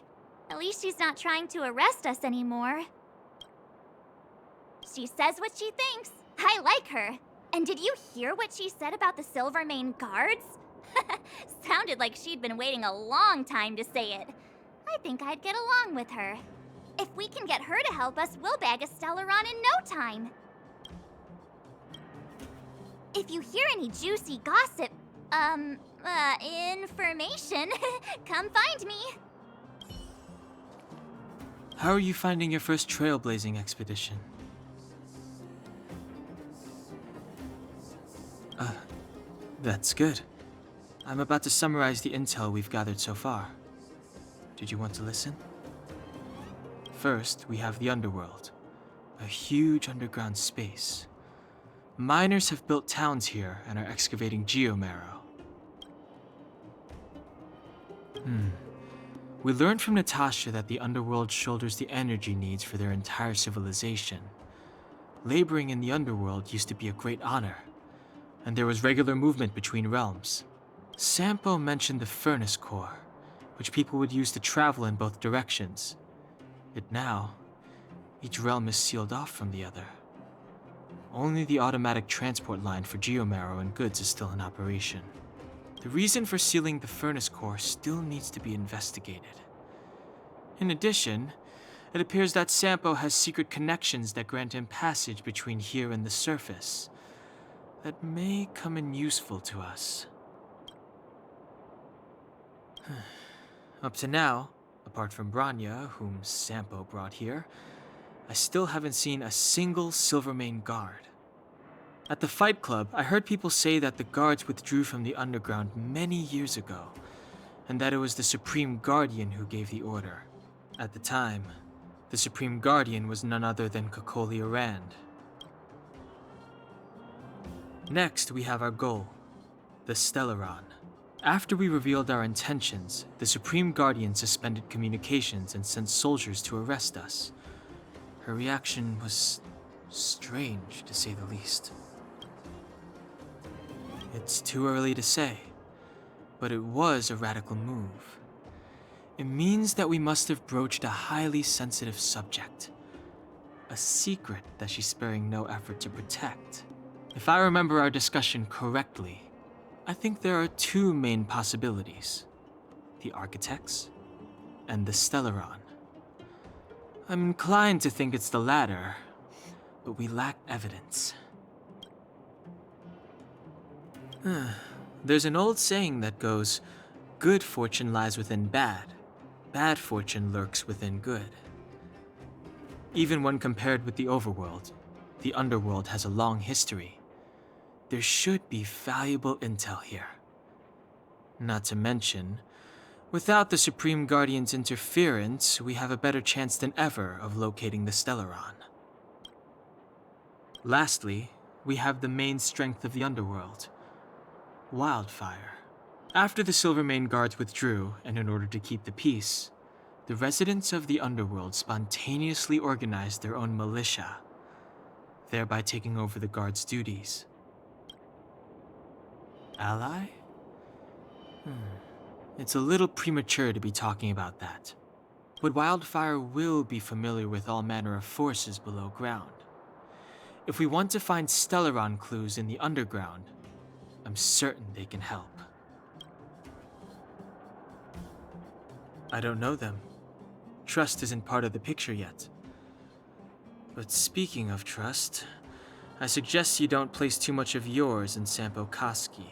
At least she's not trying to arrest us anymore. She says what she thinks. I like her. And did you hear what she said about the Silvermane guards? Sounded like she'd been waiting a long time to say it. I think I'd get along with her. If we can get her to help us, we'll bag a Stellaron in no time. If you hear any juicy gossip, information, come find me. How are you finding your first trailblazing expedition? That's good. I'm about to summarize the intel we've gathered so far. Did you want to listen? First, we have the underworld, a huge underground space. Miners have built towns here and are excavating geomarrow. We learned from Natasha that the underworld shoulders the energy needs for their entire civilization. Laboring in the underworld used to be a great honor, and there was regular movement between realms. Sampo mentioned the furnace core, which people would use to travel in both directions. Yet now, each realm is sealed off from the other. Only the automatic transport line for geomarrow and goods is still in operation. The reason for sealing the furnace core still needs to be investigated. In addition, it appears that Sampo has secret connections that grant him passage between here and the surface that may come in useful to us. Up to now, apart from Branya, whom Sampo brought here, I still haven't seen a single Silvermane guard. At the Fight Club, I heard people say that the guards withdrew from the underground many years ago, and that it was the Supreme Guardian who gave the order. At the time, the Supreme Guardian was none other than Cocolia Rand. Next, we have our goal, the Stellaron. After we revealed our intentions, the Supreme Guardian suspended communications and sent soldiers to arrest us. Her reaction was strange, to say the least. It's too early to say, but it was a radical move. It means that we must have broached a highly sensitive subject, a secret that she's sparing no effort to protect. If I remember our discussion correctly, I think there are two main possibilities: the Architects and the Stellaron. I'm inclined to think it's the latter, but we lack evidence. There's an old saying that goes, good fortune lies within bad fortune lurks within good. Even when compared with the overworld, the underworld has a long history. There should be valuable intel here. Not to mention, without the Supreme Guardian's interference, we have a better chance than ever of locating the Stellaron. Lastly, we have the main strength of the underworld, wildfire. After the Silvermane guards withdrew, and in order to keep the peace, the residents of the underworld spontaneously organized their own militia, thereby taking over the guards' duties. Ally? It's a little premature to be talking about that. But Wildfire will be familiar with all manner of forces below ground. If we want to find Stellaron clues in the underground, I'm certain they can help. I don't know them. Trust isn't part of the picture yet. But speaking of trust, I suggest you don't place too much of yours in Sampo Koski.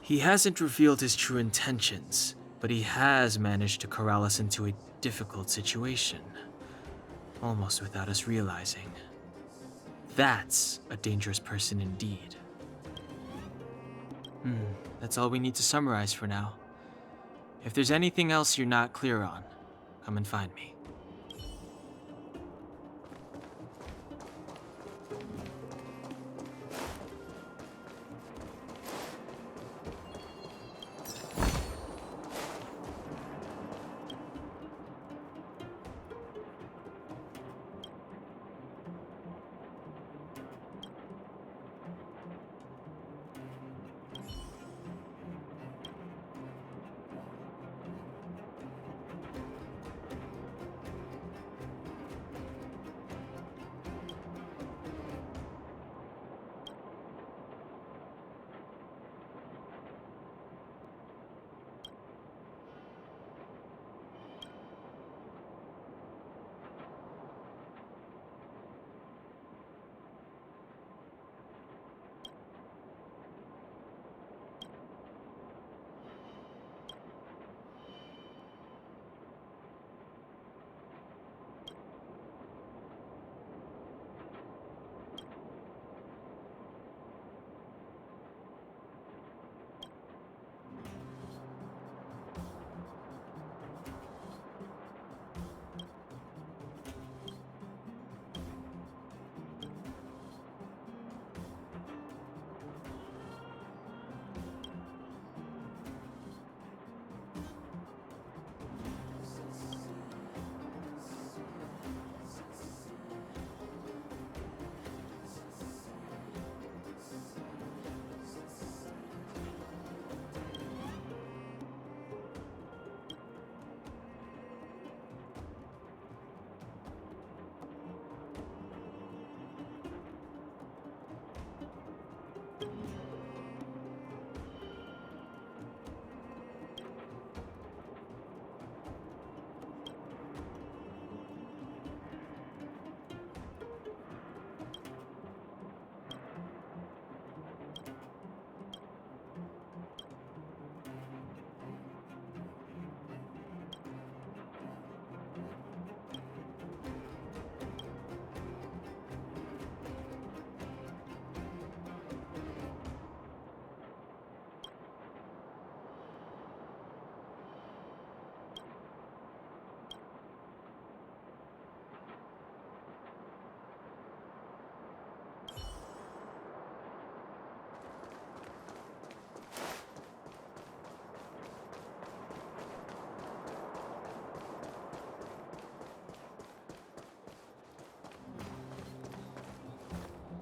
He hasn't revealed his true intentions, but he has managed to corral us into a difficult situation, almost without us realizing. That's a dangerous person indeed. That's all we need to summarize for now. If there's anything else you're not clear on, come and find me.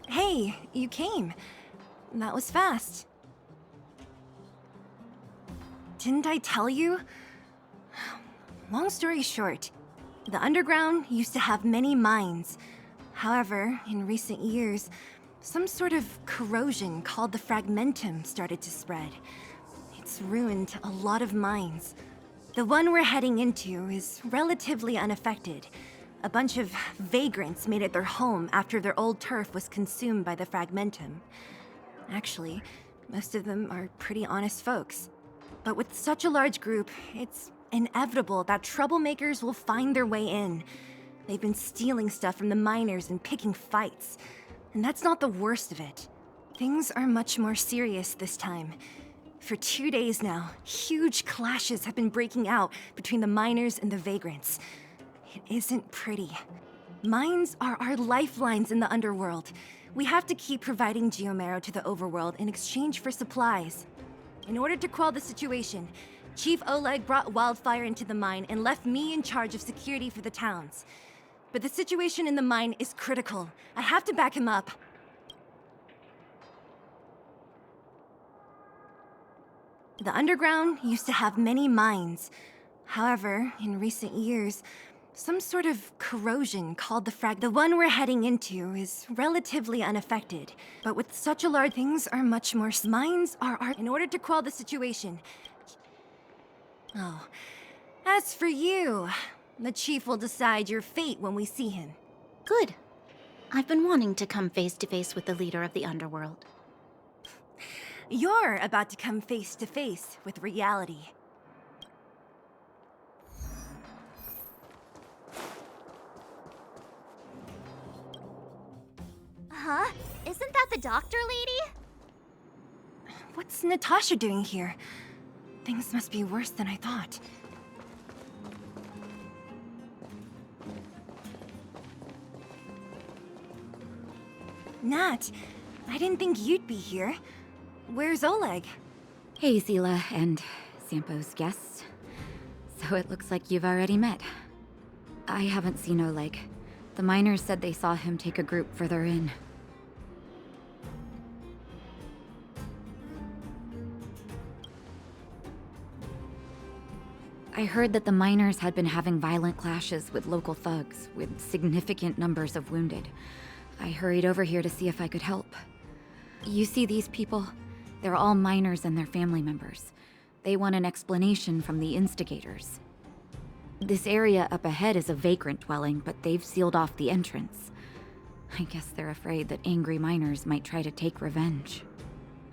Hey, you came. That was fast. Didn't I tell you? Long story short, the underground used to have many mines. However, in recent years, some sort of corrosion called the fragmentum started to spread. It's ruined a lot of mines. The one we're heading into is relatively unaffected. A bunch of vagrants made it their home after their old turf was consumed by the fragmentum. Actually, most of them are pretty honest folks. But with such a large group, it's inevitable that troublemakers will find their way in. They've been stealing stuff from the miners and picking fights. And that's not the worst of it. Things are much more serious this time. For 2 days now, huge clashes have been breaking out between the miners and the vagrants. It isn't pretty. Mines are our lifelines in the underworld. We have to keep providing geomarrow to the overworld in exchange for supplies. In order to quell the situation, Chief Oleg brought Wildfire into the mine and left me in charge of security for the towns. But the situation in the mine is critical. I have to back him up. The underground used to have many mines. However, in recent years, some sort of corrosion called the one we're heading into is relatively unaffected. But with such a large, things are much more. Mines are in order to quell the situation. Oh, as for you, the chief will decide your fate when we see him. Good. I've been wanting to come face to face with the leader of the underworld. You're about to come face to face with reality. Huh? Isn't that the doctor lady? What's Natasha doing here? Things must be worse than I thought. Nat, I didn't think you'd be here. Where's Oleg? Hey, Zila and Sampo's guests. So it looks like you've already met. I haven't seen Oleg. The miners said they saw him take a group further in. I heard that the miners had been having violent clashes with local thugs, with significant numbers of wounded. I hurried over here to see if I could help. You see these people? They're all miners and their family members. They want an explanation from the instigators. This area up ahead is a vagrant dwelling, but they've sealed off the entrance. I guess they're afraid that angry miners might try to take revenge.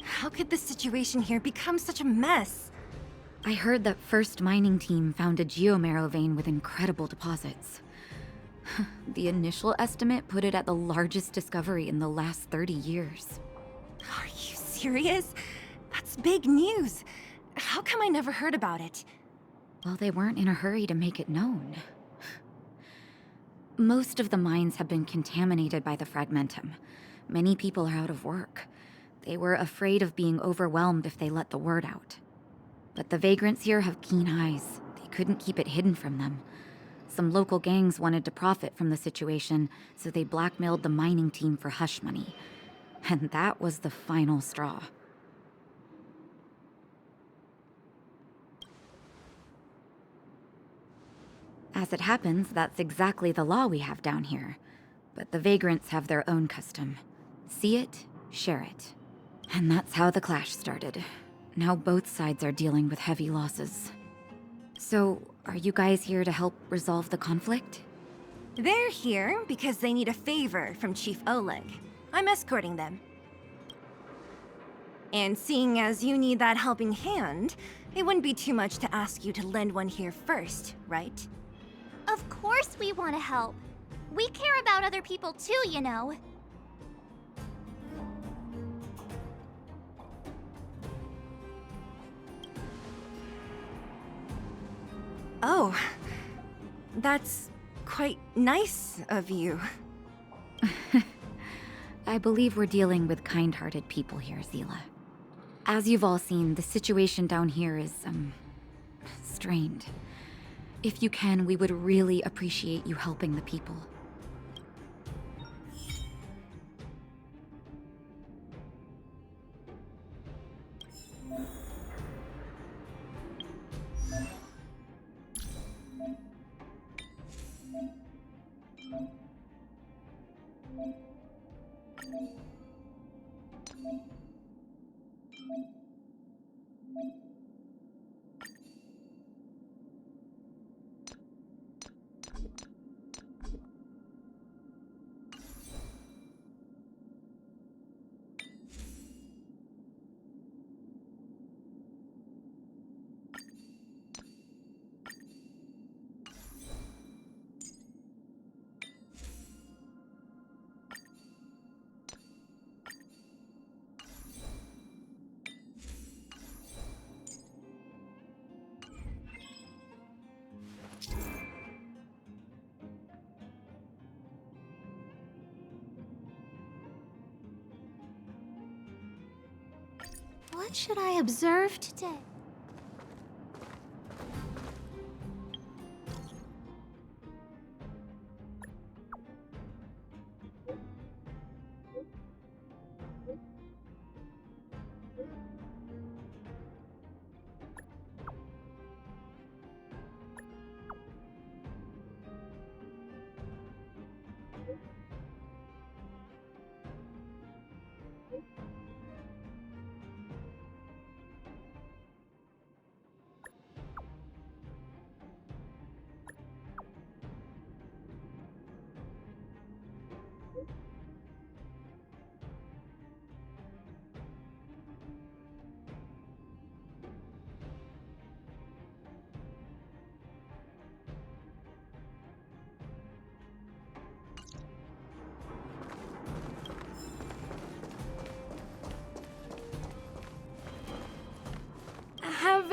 How could the situation here become such a mess? I heard that First Mining Team found a geomarrow vein with incredible deposits. The initial estimate put it at the largest discovery in the last 30 years. Are you serious? That's big news. How come I never heard about it? Well, they weren't in a hurry to make it known. Most of the mines have been contaminated by the fragmentum. Many people are out of work. They were afraid of being overwhelmed if they let the word out. But the vagrants here have keen eyes. They couldn't keep it hidden from them. Some local gangs wanted to profit from the situation, so they blackmailed the mining team for hush money. And that was the final straw. As it happens, that's exactly the law we have down here. But the vagrants have their own custom. See it, share it. And that's how the clash started. Now both sides are dealing with heavy losses. So, are you guys here to help resolve the conflict? They're here because they need a favor from Chief Oleg. I'm escorting them. And seeing as you need that helping hand, it wouldn't be too much to ask you to lend one here first, right? Of course we want to help. We care about other people too, you know. Oh, that's quite nice of you. I believe we're dealing with kind-hearted people here, Zila. As you've all seen, the situation down here is, strained. If you can, we would really appreciate you helping the people. What should I observe today?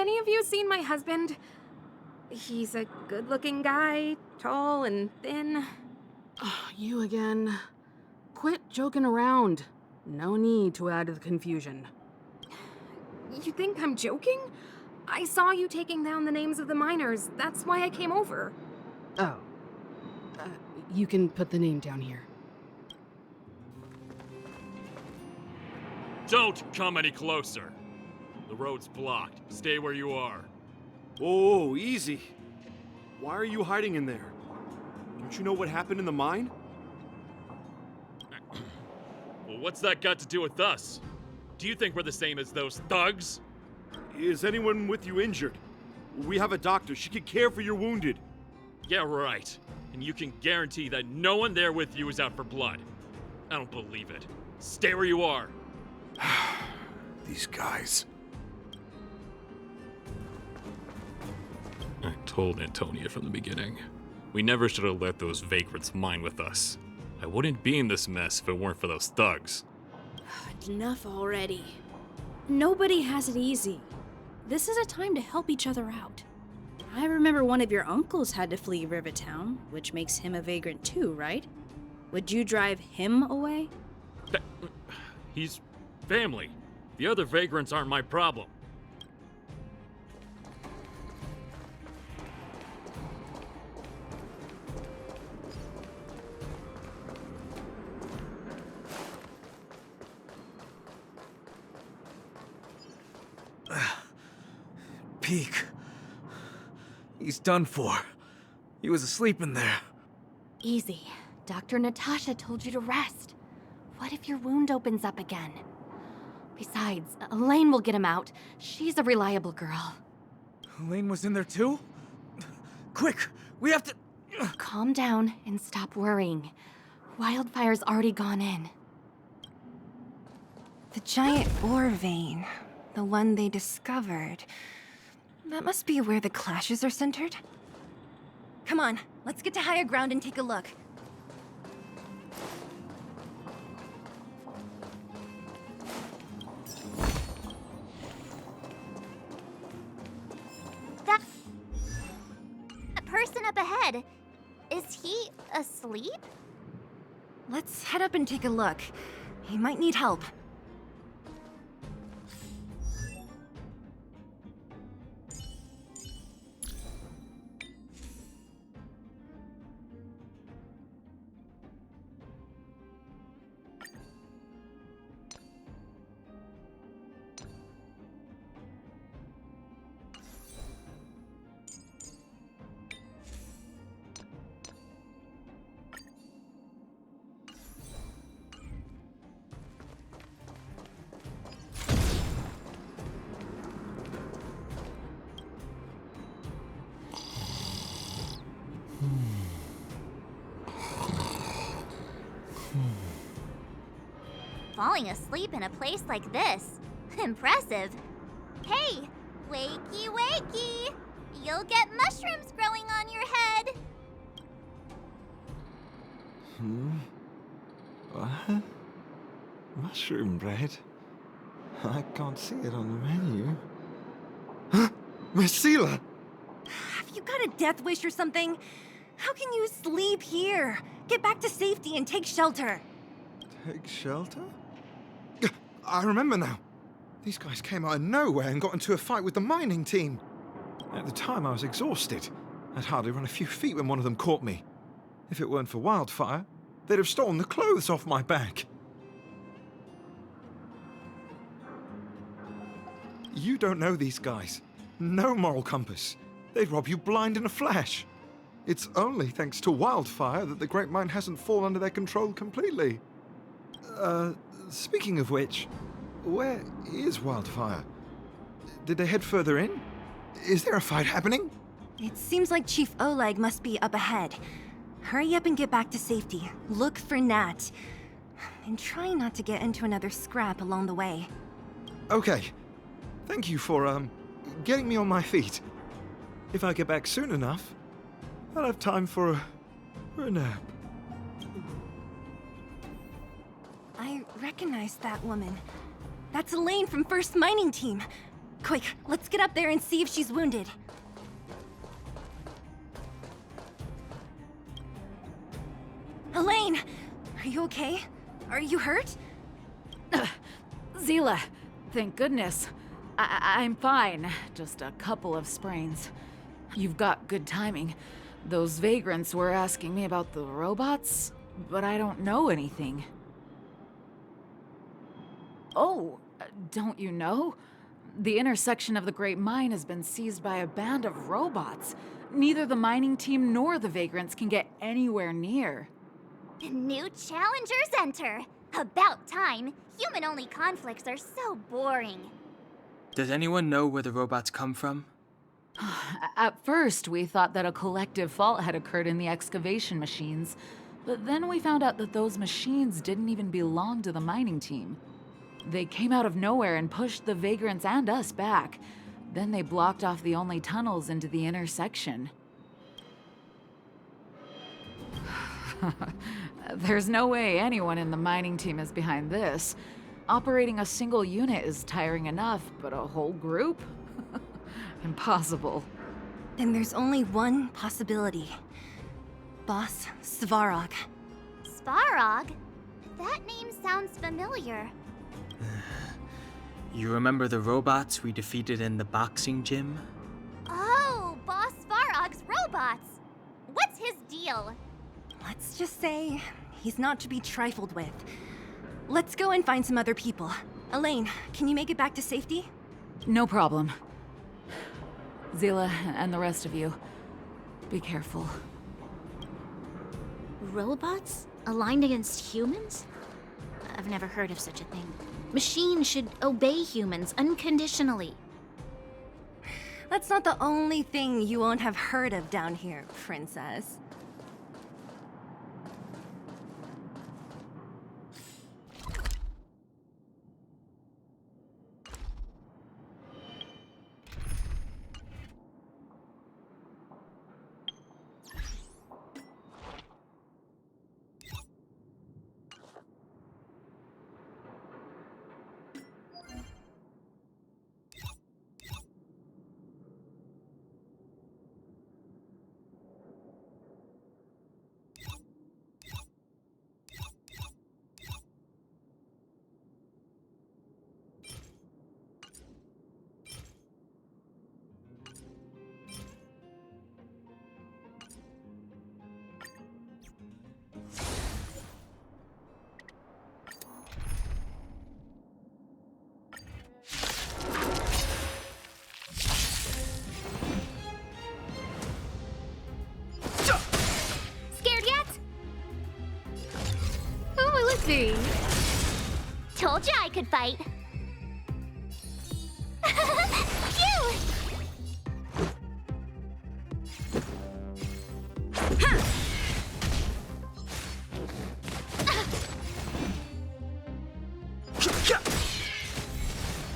any of you seen my husband? He's a good-looking guy, tall and thin. You again. Quit joking around. No need to add to the confusion. You think I'm joking? I saw you taking down the names of the miners. That's why I came over. Oh. You can put the name down here. Don't come any closer. The road's blocked. Stay where you are. Oh, easy. Why are you hiding in there? Don't you know what happened in the mine? Well, what's that got to do with us? Do you think we're the same as those thugs? Is anyone with you injured? We have a doctor. She can care for your wounded. Yeah, right. And you can guarantee that no one there with you is out for blood. I don't believe it. Stay where you are. These guys. I told Antonia from the beginning. We never should have let those vagrants mine with us. I wouldn't be in this mess if it weren't for those thugs. Enough already. Nobody has it easy. This is a time to help each other out. I remember one of your uncles had to flee Rivertown, which makes him a vagrant too, right? Would you drive him away? He's family. The other vagrants aren't my problem. Peak. He's done for. He was asleep in there. Easy. Dr. Natasha told you to rest. What if your wound opens up again? Besides, Elaine will get him out. She's a reliable girl. Elaine was in there too? Quick, we have to... Calm down and stop worrying. Wildfire's already gone in. The giant ore vein. The one they discovered. That must be where the clashes are centered. Come on, let's get to higher ground and take a look. That person up ahead, is he asleep? Let's head up and take a look. He might need help. Falling asleep in a place like this. Impressive. Hey, wakey wakey! You'll get mushrooms growing on your head. What? Mushroom bread? I can't see it on the menu. Marcela! Have you got a death wish or something? How can you sleep here? Get back to safety and take shelter. Take shelter? I remember now. These guys came out of nowhere and got into a fight with the mining team. At the time, I was exhausted. I'd hardly run a few feet when one of them caught me. If it weren't for Wildfire, they'd have stolen the clothes off my back. You don't know these guys. No moral compass. They'd rob you blind in a flash. It's only thanks to Wildfire that the Great Mine hasn't fallen under their control completely. Speaking of which, where is Wildfire? Did they head further in? Is there a fight happening? It seems like Chief Oleg must be up ahead. Hurry up and get back to safety. Look for Nat. And try not to get into another scrap along the way. Okay. Thank you for, getting me on my feet. If I get back soon enough, I'll have time for a nap. I recognize that woman. That's Elaine from First Mining Team. Quick, let's get up there and see if she's wounded. Elaine! Are you okay? Are you hurt? Zila, thank goodness. I'm fine. Just a couple of sprains. You've got good timing. Those vagrants were asking me about the robots, but I don't know anything. Oh, don't you know? The intersection of the Great Mine has been seized by a band of robots. Neither the mining team nor the vagrants can get anywhere near. New challengers enter. About time. Human-only conflicts are so boring. Does anyone know where the robots come from? At first, we thought that a collective fault had occurred in the excavation machines, but then we found out that those machines didn't even belong to the mining team. They came out of nowhere and pushed the vagrants and us back. Then they blocked off the only tunnels into the intersection. There's no way anyone in the mining team is behind this. Operating a single unit is tiring enough, but a whole group? Impossible. Then there's only one possibility. Boss Svarog. Svarog? That name sounds familiar. You remember the robots we defeated in the boxing gym? Oh, Boss Svarog's robots! What's his deal? Let's just say he's not to be trifled with. Let's go and find some other people. Elaine, can you make it back to safety? No problem. Zila and the rest of you, be careful. Robots? Aligned against humans? I've never heard of such a thing. Machines should obey humans unconditionally. That's not the only thing you won't have heard of down here, princess. Told you I could fight. Phew!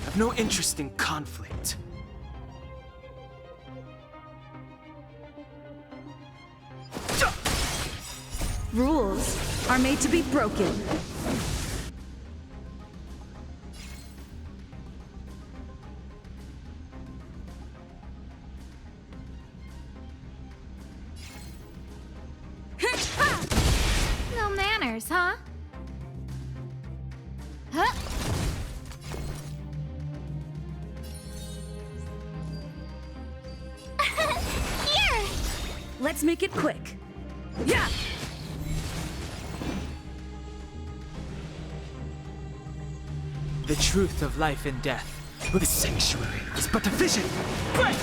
I've no interest in conflict. Rules are made to be broken. No manners, huh? Here! Let's make it quick. Yeah! The truth of life and death. The sanctuary is but a vision. Break!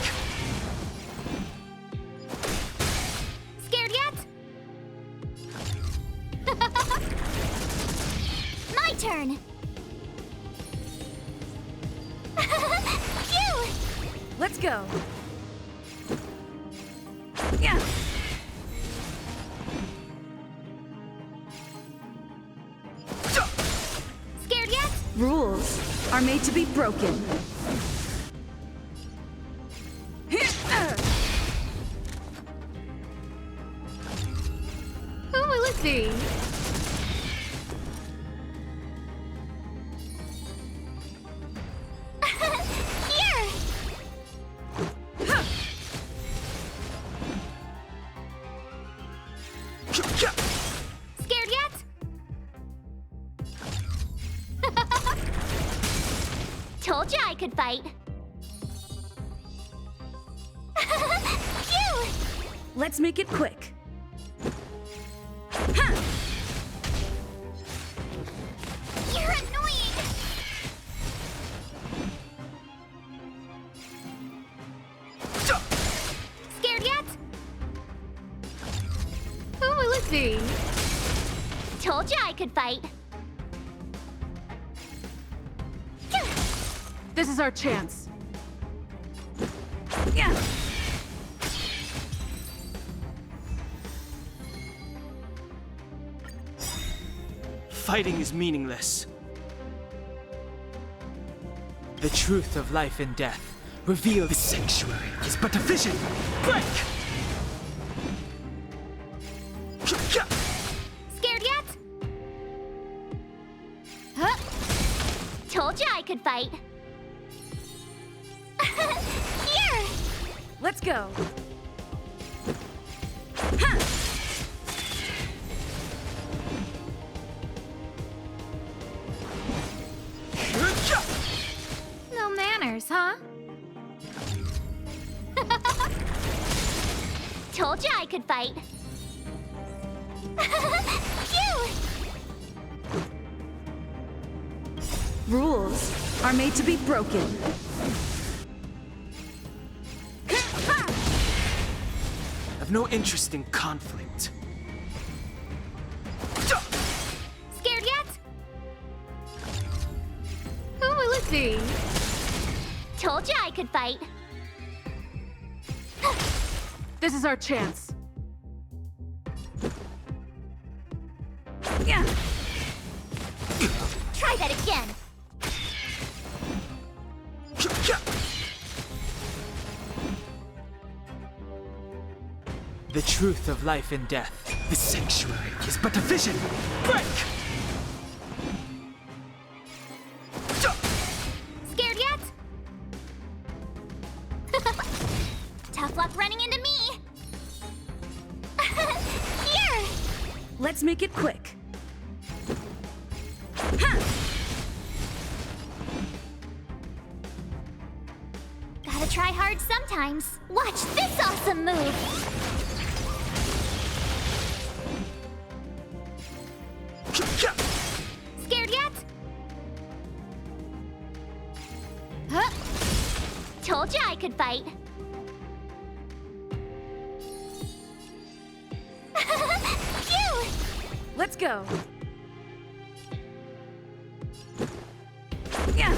Scared yet? My turn! Phew! Let's go. Yeah! Scared yet? Rules are made to be broken. Who will it be? Here! could fight. Phew! Let's make it quick. You're annoying! Scared yet? Who will it be? Told ya I could fight. This is our chance. Yeah. Fighting is meaningless. The truth of life and death revealed. The sanctuary is but a vision. Break! Scared yet? Huh? Told ya I could fight. Here! Let's go. No manners, huh? Told ya I could fight. Phew! Rules are made to be broken. I've no interest in conflict. Scared yet? Who will it be? Told ya I could fight. This is our chance. Yeah. Try that again. The truth of life and death. The sanctuary is but a vision. Break! Scared yet? Tough luck running into me. Here! Let's make it quick. Gotta try hard sometimes. Watch this awesome move. Scared yet? Huh? Told ya I could fight. Phew! Let's go. Yeah.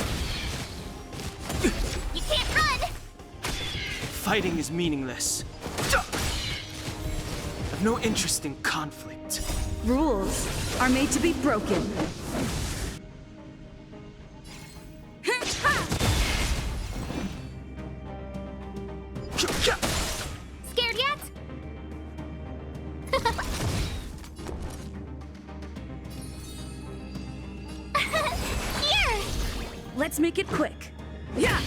You can't run. Fighting is meaningless. I've no interest in conflict. Rules are made to be broken. Scared yet? Here! Let's make it quick. Yeah.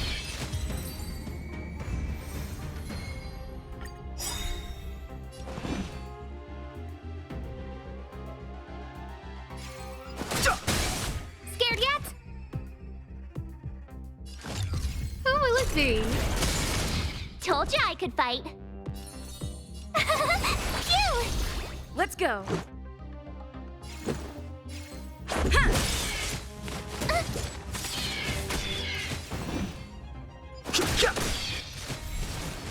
Scared yet? Who will it be? Told ya I could fight. Phew! Let's go.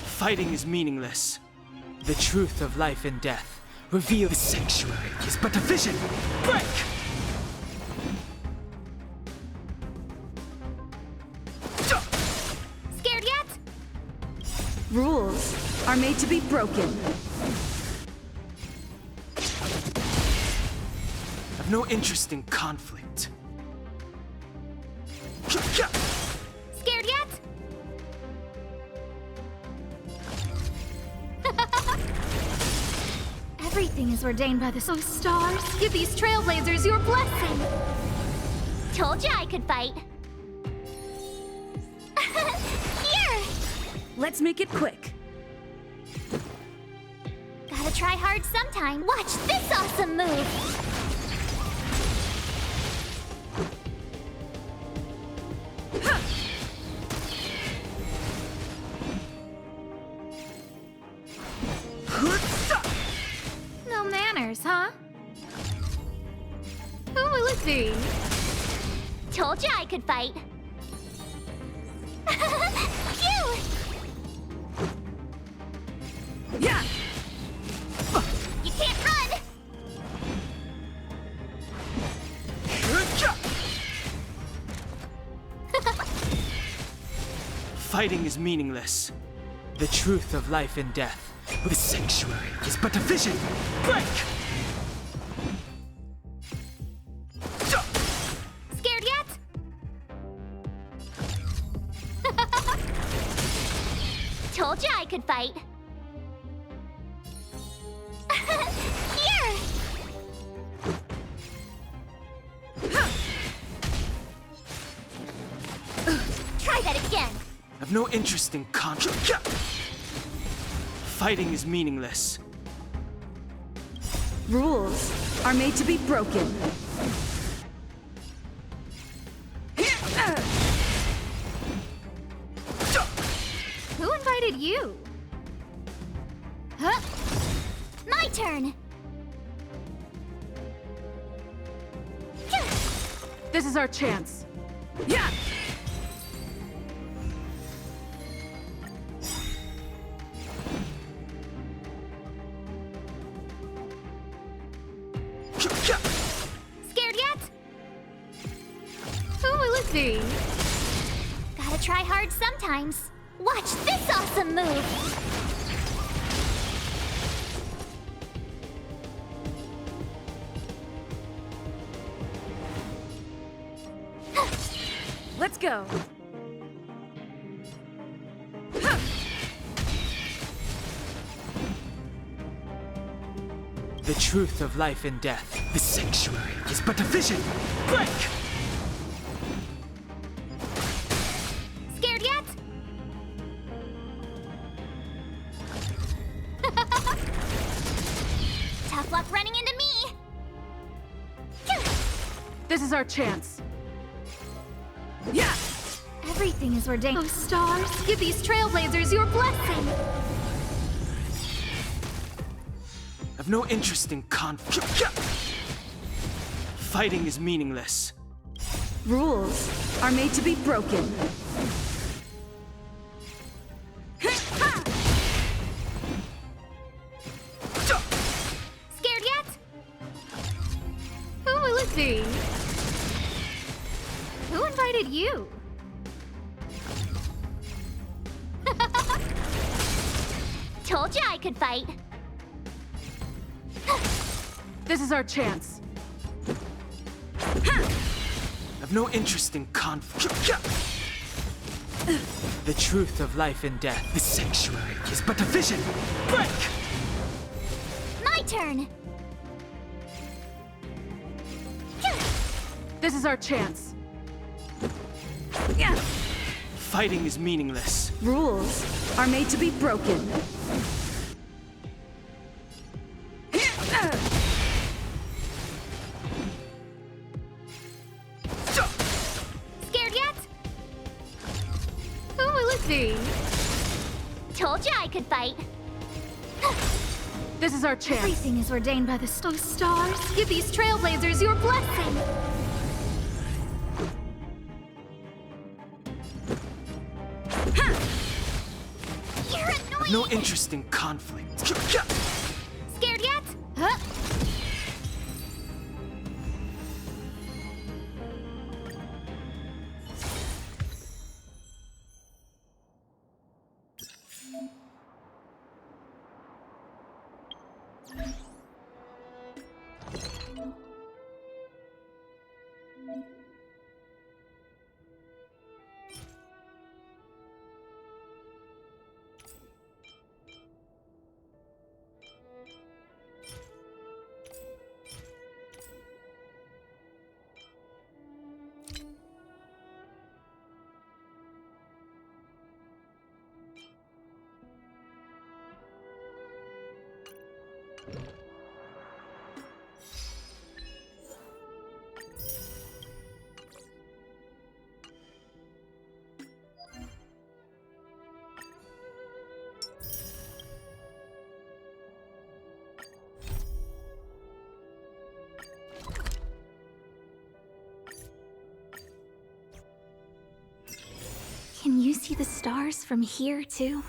Fighting is meaningless. The truth of life and death revealed. The sanctuary is but a vision. Break! Scared yet? Rules are made to be broken. I've no interest in conflict. Scared yet? Everything is ordained by the stars. Give these trailblazers your blessing. Told ya I could fight. Here! Let's make it quick. Gotta try hard sometime. Watch this awesome move. huh? Who will it be? Told you I could fight. Phew! Yeah! You can't run! Fighting is meaningless. The truth of life and death. The sanctuary is but a vision. Break! Scared yet? Told you I could fight. Here! Try that again. I've no interest in conflict. Fighting is meaningless. Rules are made to be broken. Who invited you? Huh? My turn. This is our chance. Yeah! Scared yet? Who will it be? Gotta try hard sometimes. Watch this awesome move! Let's go. The truth of life and death. The sanctuary is but a vision. Break! Scared yet? Tough luck running into me! This is our chance. Yeah! Everything is ordained. Oh, stars, give these trailblazers your blessing. I've no interest in conflict. Fighting is meaningless. Rules are made to be broken. Scared yet? Who will it be? Who invited you? Told you I could fight. This is our chance. I've no interest in conflict. The truth of life and death. The sanctuary is but a vision. Break! My turn. This is our chance. Yeah! Fighting is meaningless. Rules are made to be broken. Scared yet? Who will it be? Told you I could fight. This is our chance. Everything is ordained by the stars. Give these trailblazers your blessing. You're annoying! I've no interest in conflict. Scared yet? Huh? see the stars from here, too?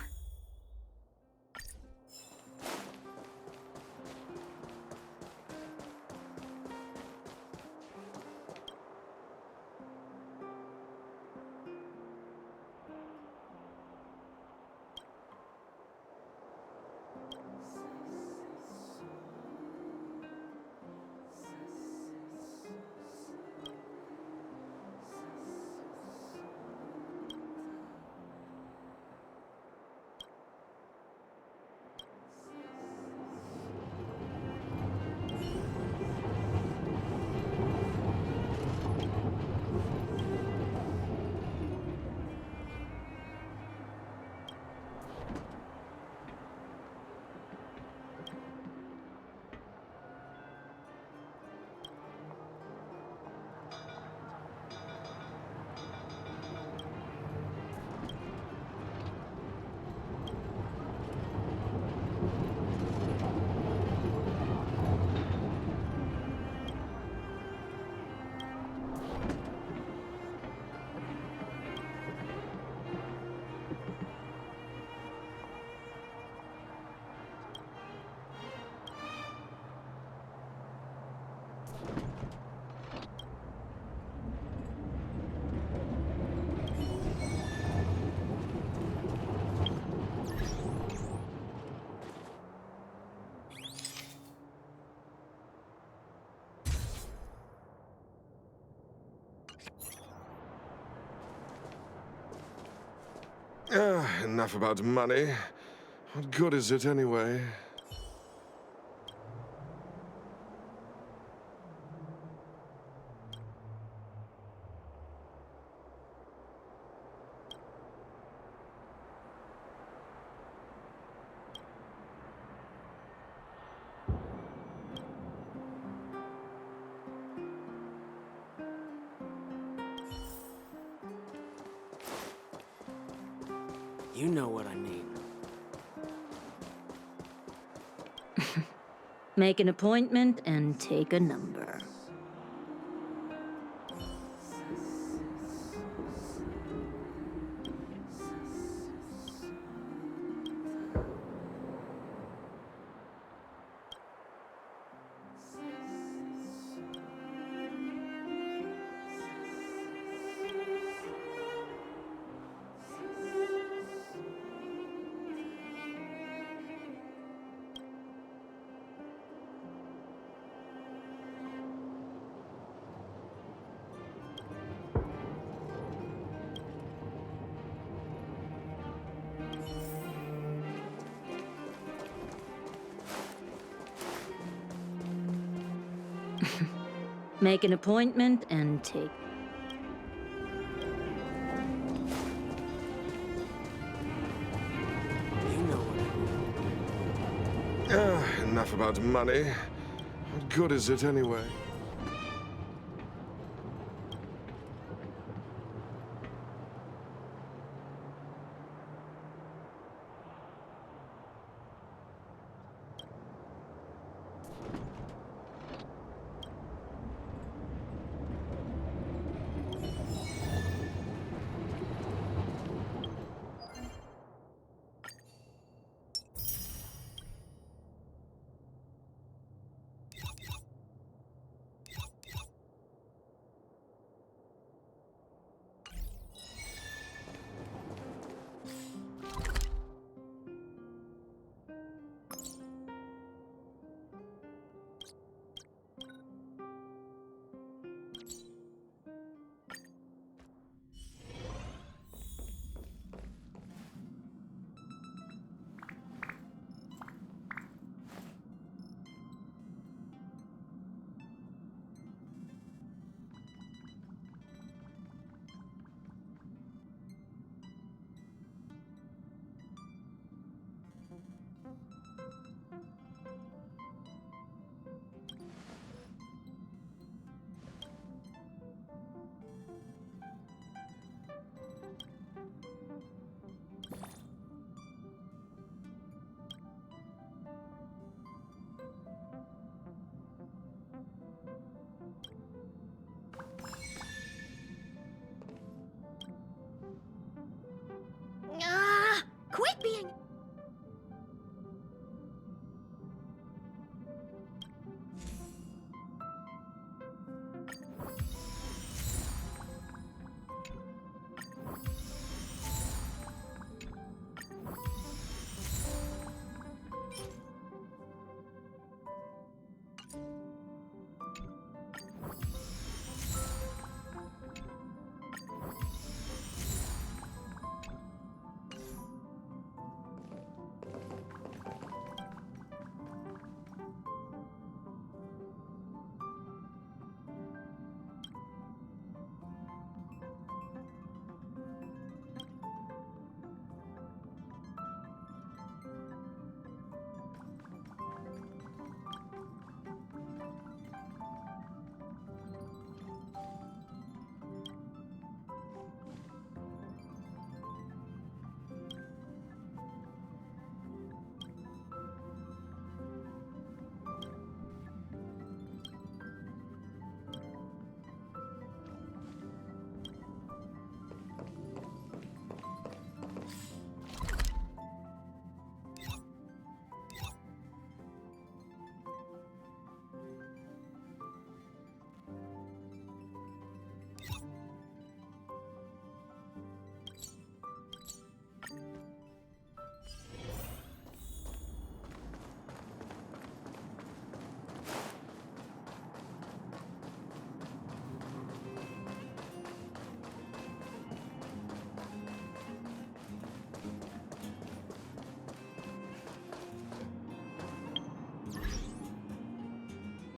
Enough about money. What good is it anyway? You know what I mean. Make an appointment and take a number. Make an appointment and take... You know what I mean. Enough about money. What good is it anyway?